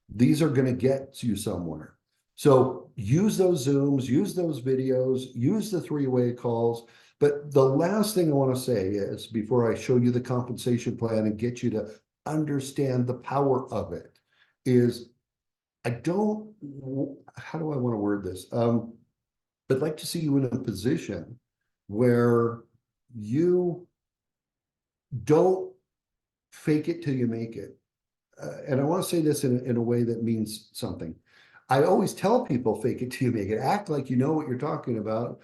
these are going to get you somewhere. So use those Zooms, use those videos, use the three-way calls. But the last thing I want to say is, before I show you the compensation plan and get you to understand the power of it, is how do I want to word this? I'd like to see you in a position where you don't fake it till you make it. And I want to say this in a way that means something. I always tell people, fake it till you make it. Act like you know what you're talking about.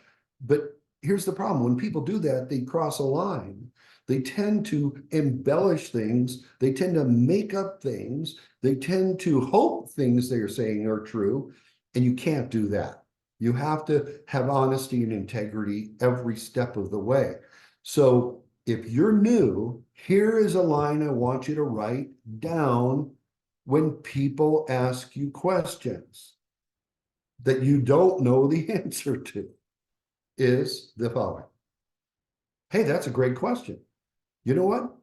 But here's the problem. When people do that, they cross a line. They tend to embellish things. They tend to make up things. They tend to hope things they're saying are true. And you can't do that. You have to have honesty and integrity every step of the way. So if you're new, here is a line I want you to write down when people ask you questions that you don't know the answer to, is the following. Hey, that's a great question. You know what?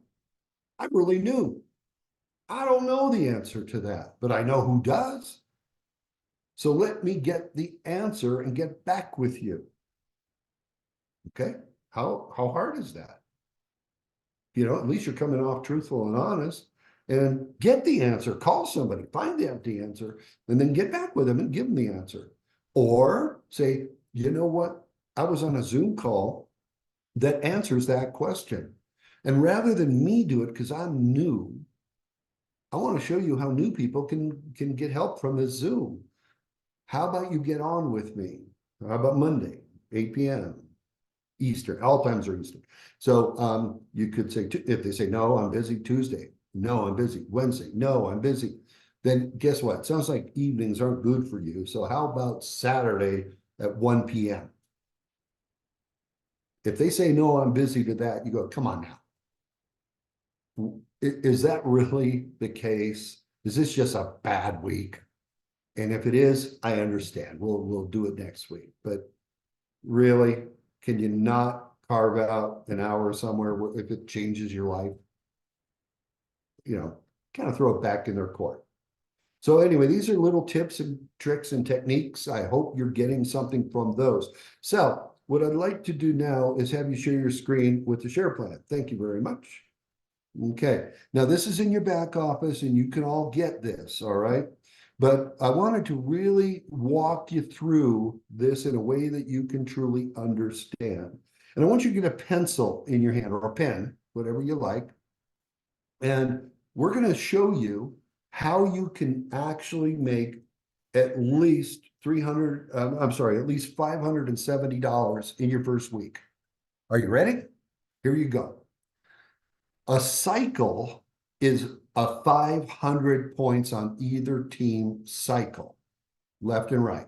I'm really new. I don't know the answer to that, but I know who does. So let me get the answer and get back with you. Okay? How hard is that? You know, at least you're coming off truthful and honest, and get the answer. Call somebody, find out the answer, and then get back with them and give them the answer. Or say, you know what? I was on a Zoom call that answers that question. And rather than me do it because I'm new, I want to show you how new people can get help from this Zoom. How about you get on with me? How about Monday, 8 p.m. Eastern? All times are Eastern. So you could say, if they say, no, I'm busy Tuesday. No, I'm busy Wednesday. No, I'm busy. Then guess what? Sounds like evenings aren't good for you. So how about Saturday at 1 p.m.? If they say, no, I'm busy to that, you go, come on now. Is that really the case? Is this just a bad week? And if it is, I understand. We'll do it next week. But really, can you not carve out an hour somewhere where if it changes your life? You know, kind of throw it back in their court. So anyway, these are little tips and tricks and techniques. I hope you're getting something from those. So what I'd like to do now is have you share your screen with the share plan. Thank you very much. Okay, now this is in your back office and you can all get this, all right? But I wanted to really walk you through this in a way that you can truly understand. And I want you to get a pencil in your hand or a pen, whatever you like. And we're going to show you how you can actually make at least at least $570 in your first week. Are you ready? Here you go. A cycle is a 500 points on either team cycle, left and right.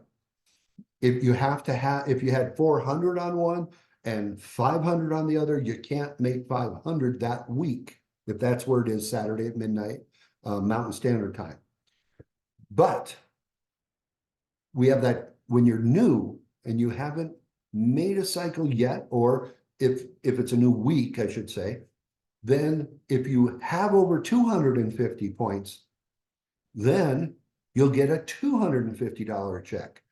If you had 400 on one and 500 on the other, you can't make 500 that week, if that's where it is Saturday at midnight, Mountain Standard Time. But we have that when you're new and you haven't made a cycle yet, or if it's a new week, I should say, then if you have over 250 points, then you'll get a $250 check.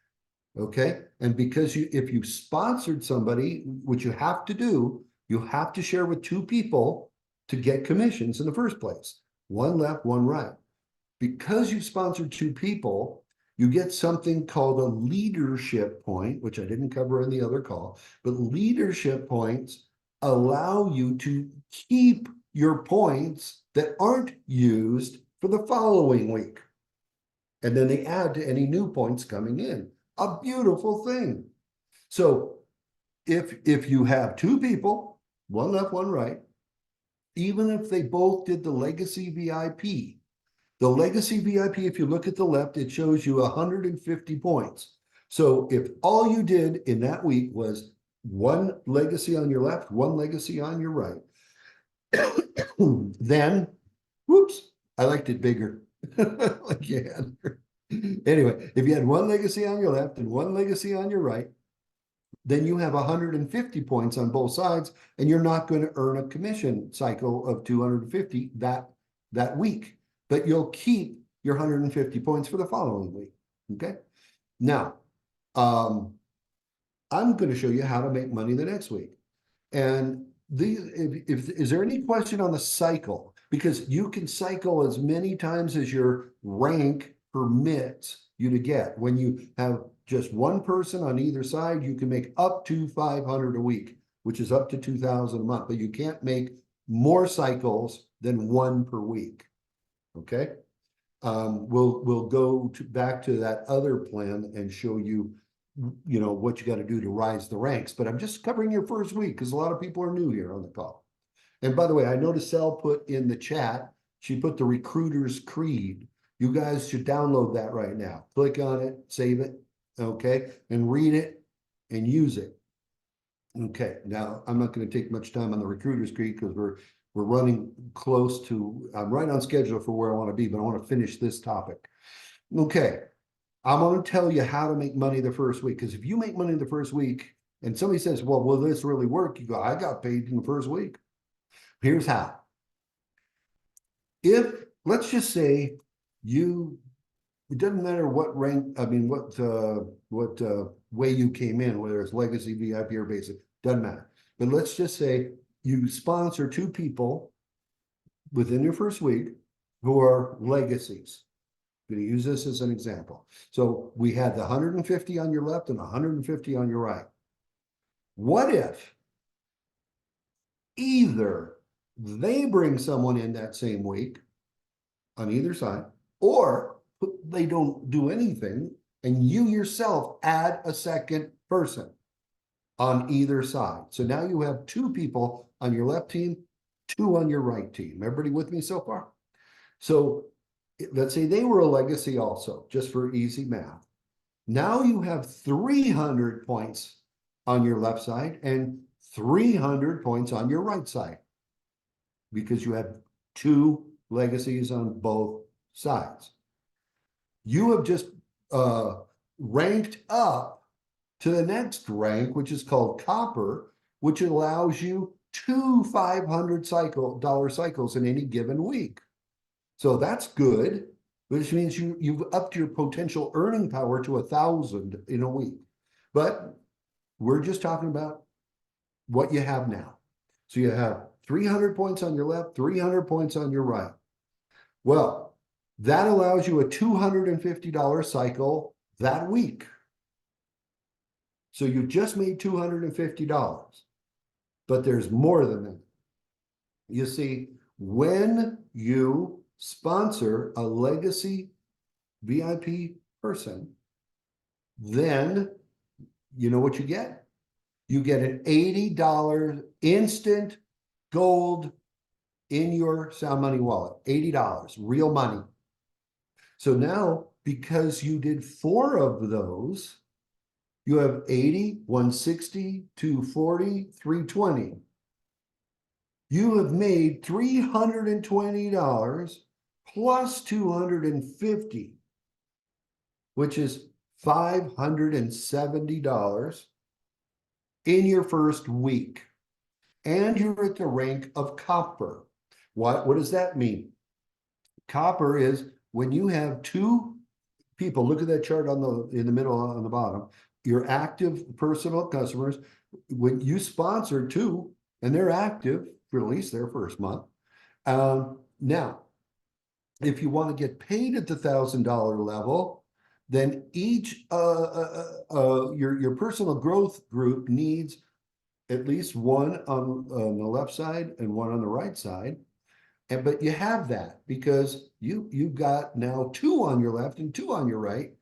Okay. And because if you sponsored somebody, which you have to do, you have to share with two people to get commissions in the first place. One left, one right. Because you sponsored two people, you get something called a leadership point, which I didn't cover in the other call, but leadership points allow you to keep your points that aren't used for the following week. And then they add to any new points coming in. A beautiful thing. So if you have two people, one left, one right, even if they both did the Legacy VIP, if you look at the left, it shows you 150 points. So if all you did in that week was one legacy on your left, one legacy on your right, then, whoops, I liked it bigger. Like you had. Anyway, if you had one legacy on your left and one legacy on your right, then you have 150 points on both sides, and you're not going to earn a commission cycle of 250 that week, but you'll keep your 150 points for the following week. Okay. Now, I'm going to show you how to make money the next week. And is there any question on the cycle? Because you can cycle as many times as your rank permits you to get. When you have just one person on either side, you can make up to 500 a week, which is up to 2,000 a month, but you can't make more cycles than one per week. Okay. We'll go back to that other plan and show you, what you got to do to rise the ranks. But I'm just covering your first week because a lot of people are new here on the call. And by the way, I noticed Sal put in the chat, she put the Recruiter's Creed. You guys should download that right now. Click on it, save it, okay, and read it and use it. Okay, now I'm not going to take much time on the Recruiter's Creed because we're running close to, I'm right on schedule for where I want to be, but I want to finish this topic. Okay, I'm going to tell you how to make money the first week, because if you make money the first week and somebody says, well, will this really work? You go, I got paid in the first week. Here's how. Let's just say you it doesn't matter what rank, I mean, what way you came in, whether it's legacy, VIP, or basic, doesn't matter. But let's just say you sponsor 2 people within your first week who are legacies. I'm going to use this as an example. So we had the 150 on your left and 150 on your right. What if either they bring someone in that same week on either side, or they don't do anything and you yourself add a second person on either side? So now you have 2 people on your left team, 2 on your right team. Everybody with me so far? So let's say they were a legacy also, just for easy math. Now you have 300 points on your left side and 300 points on your right side, because you have 2 legacies on both sides. You have just ranked up to the next rank, which is called copper, which allows you 2 $500 cycles in any given week. So that's good, which means you've upped your potential earning power to 1,000 in a week. But we're just talking about what you have now. So you have 300 points on your left, 300 points on your right. Well, that allows you a $250 cycle that week. So you just made $250, but there's more than that. You see, when you sponsor a legacy VIP person, then you know what you get? You get an $80 instant gold in your Sound Money wallet. $80, real money. So now, because you did 4 of those, you have 80, 160, 240, 320. You have made $320 plus 250, which is $570 in your first week. And you're at the rank of copper. What does that mean? Copper is when you have 2 people, look at that chart in the middle on the bottom, your active personal customers, when you sponsor 2 and they're active for at least their first month. Now, if you want to get paid at the $1,000 level, then each your personal growth group needs at least 1 on the left side and 1 on the right side. But you have that because you've got now 2 on your left and 2 on your right,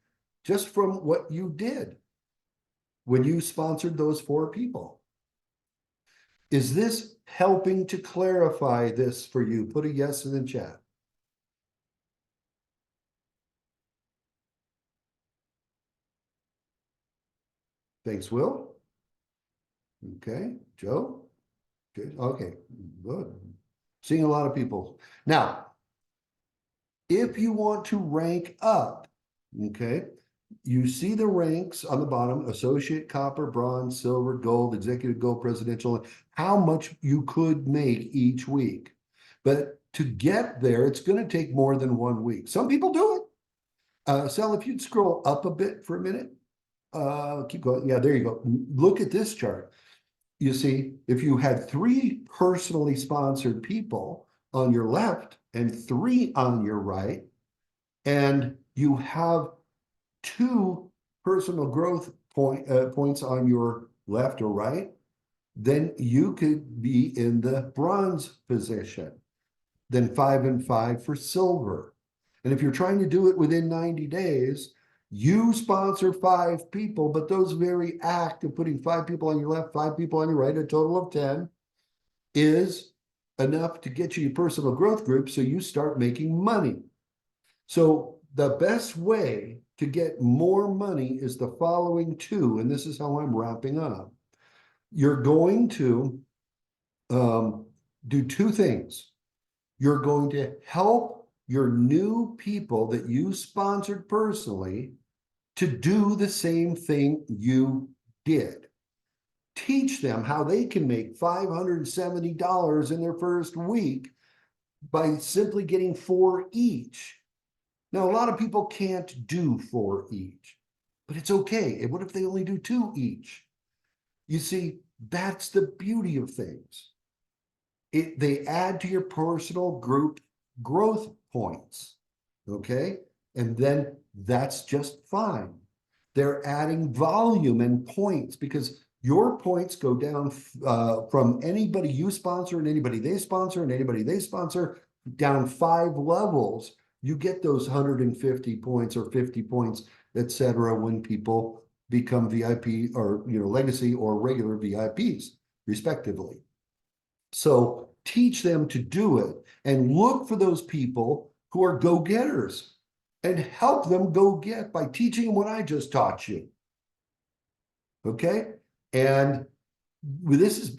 just from what you did when you sponsored those 4 people. Is this helping to clarify this for you? Put a yes in the chat. Thanks, Will. Okay, Joe. Good. Okay, good. Seeing a lot of people. Now, if you want to rank up, okay, you see the ranks on the bottom: associate, copper, bronze, silver, gold, executive, gold, presidential, how much you could make each week. But to get there, it's going to take more than 1 week. Some people do it. Sal, if you'd scroll up a bit for a minute. Keep going. Yeah, there you go. Look at this chart. You see, if you had 3 personally sponsored people on your left and 3 on your right, and you have 2 personal growth points on your left or right, then you could be in the bronze position. Then 5 and 5 for silver. And if you're trying to do it within 90 days, you sponsor 5 people, but those very act of putting 5 people on your left, 5 people on your right, a total of 10, is enough to get you your personal growth group so you start making money. So the best way to get more money is the following 2, and this is how I'm wrapping up. You're going to do 2 things. You're going to help your new people that you sponsored personally to do the same thing you did. Teach them how they can make $570 in their first week by simply getting 4 each. Now, a lot of people can't do 4 each, but it's okay. And what if they only do 2 each? You see, that's the beauty of things. They add to your personal group growth points, okay? And then that's just fine. They're adding volume and points because your points go down from anybody you sponsor and anybody they sponsor and anybody they sponsor down 5 levels. You get those 150 points or 50 points, etc. when people become VIP or legacy or regular VIPs, respectively. So teach them to do it and look for those people who are go-getters and help them go get by teaching them what I just taught you. Okay? And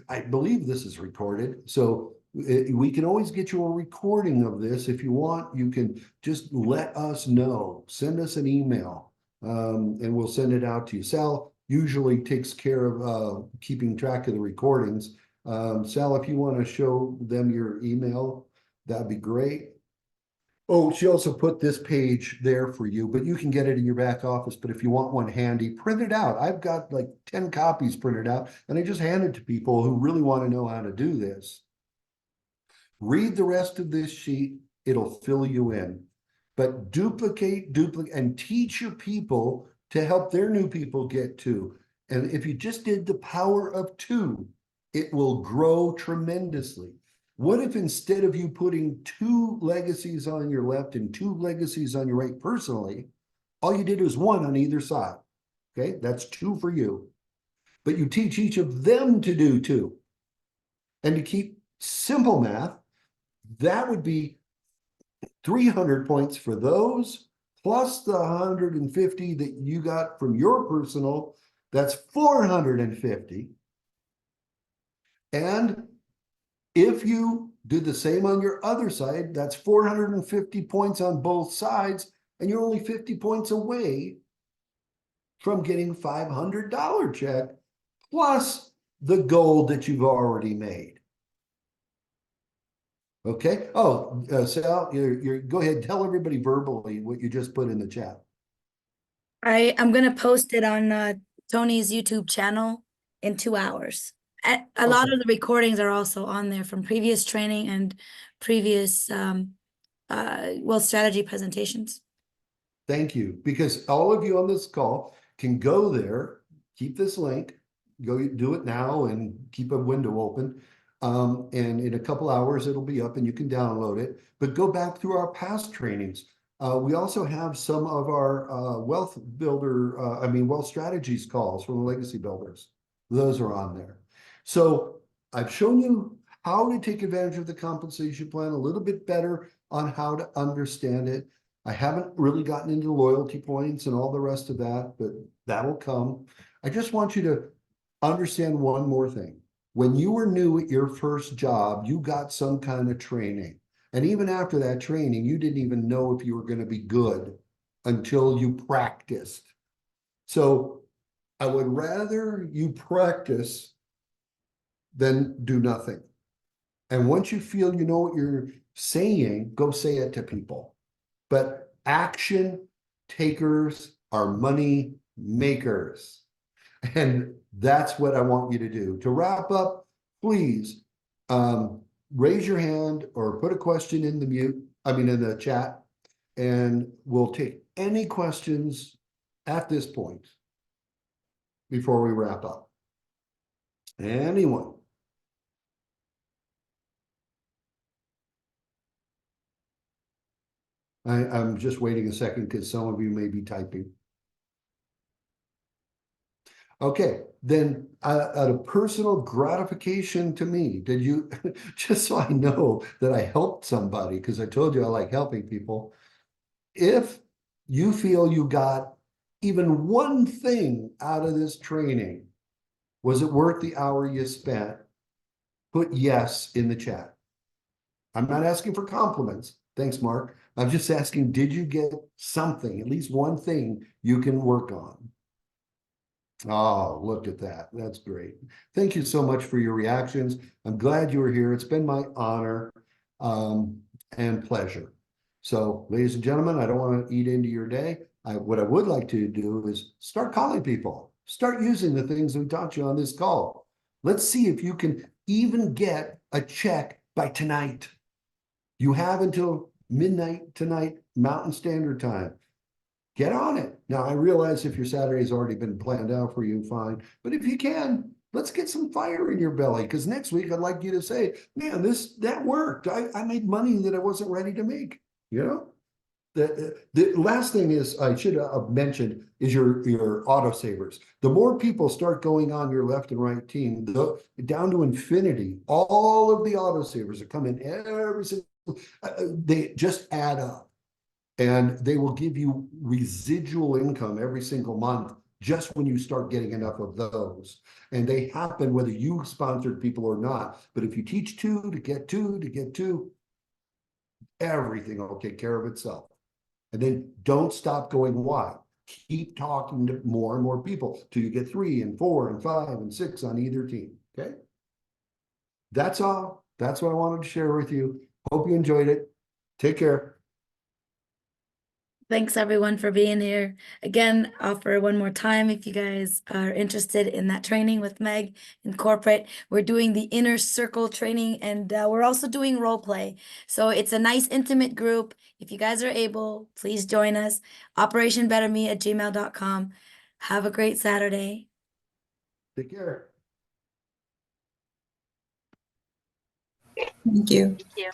I believe this is recorded. So we can always get you a recording of this. If you want, you can just let us know. Send us an email and we'll send it out to you. Sal usually takes care of keeping track of the recordings. Sal, if you want to show them your email, that'd be great. Oh, she also put this page there for you, but you can get it in your back office. But if you want one handy, print it out. I've got like 10 copies printed out, and I just hand it to people who really want to know how to do this. Read the rest of this sheet. It'll fill you in. But duplicate, and teach your people to help their new people get to. And if you just did the power of 2, it will grow tremendously. What if instead of you putting 2 legacies on your left and 2 legacies on your right personally, all you did was 1 on either side? Okay, that's 2 for you. But you teach each of them to do 2. And to keep simple math, that would be 300 points for those, plus the 150 that you got from your personal, that's 450. And if you did the same on your other side, that's 450 points on both sides, and you're only 50 points away from getting $500 check, plus the gold that you've already made. Okay. Oh, Sal, go ahead. Tell everybody verbally what you just put in the chat. I'm gonna post it on Tony's YouTube channel in 2 hours. A lot of the recordings are also on there from previous training and previous wealth strategy presentations. Thank you, because all of you on this call can go there, keep this link, go do it now and keep a window open. And in a couple hours, it'll be up and you can download it, but go back through our past trainings. We also have some of our wealth strategies calls from the legacy builders. Those are on there. So I've shown you how to take advantage of the compensation plan a little bit better on how to understand it. I haven't really gotten into loyalty points and all the rest of that, but that'll come. I just want you to understand one more thing. When you were new at your first job, you got some kind of training. And even after that training, you didn't even know if you were going to be good until you practiced. So I would rather you practice than do nothing. And once you feel you know what you're saying, go say it to people. But action takers are money makers. And that's what I want you to do. To wrap up, please raise your hand or put a question in the chat, and we'll take any questions at this point before we wrap up. Anyone? I'm just waiting a second because some of you may be typing. Okay, then out of personal gratification to me, did you, just so I know that I helped somebody, because I told you I like helping people, if you feel you got even one thing out of this training, was it worth the hour you spent? Put yes in the chat. I'm not asking for compliments. Thanks, Mark. I'm just asking, did you get something, at least one thing you can work on? Oh, look at that. That's great. Thank you so much for your reactions. I'm glad you were here. It's been my honor and pleasure. So, ladies and gentlemen, I don't want to eat into your day. What I would like to do is start calling people, start using the things we taught you on this call. Let's see if you can even get a check by tonight. You have until midnight tonight, Mountain Standard Time. Get on it. Now, I realize if your Saturday's already been planned out for you, fine. But if you can, let's get some fire in your belly. Because next week, I'd like you to say, man, that worked. I made money that I wasn't ready to make. You know? The last thing is I should have mentioned is your autosavers. The more people start going on your left and right team, down to infinity, all of the autosavers that come in every single, they just add up. And they will give you residual income every single month just when you start getting enough of those. And they happen whether you sponsored people or not. But if you teach two to get two, everything will take care of itself. And then don't stop going wide. Keep talking to more and more people till you get 3 and 4 and 5 and 6 on either team. Okay. That's all. That's what I wanted to share with you. Hope you enjoyed it. Take care. Thanks everyone for being here. Again, offer one more time if you guys are interested in that training with Meg in corporate. We're doing the inner circle training, and we're also doing role play. So it's a nice intimate group. If you guys are able, please join us. operationbetterme@gmail.com. Have a great Saturday. Take care. Thank you. Thank you.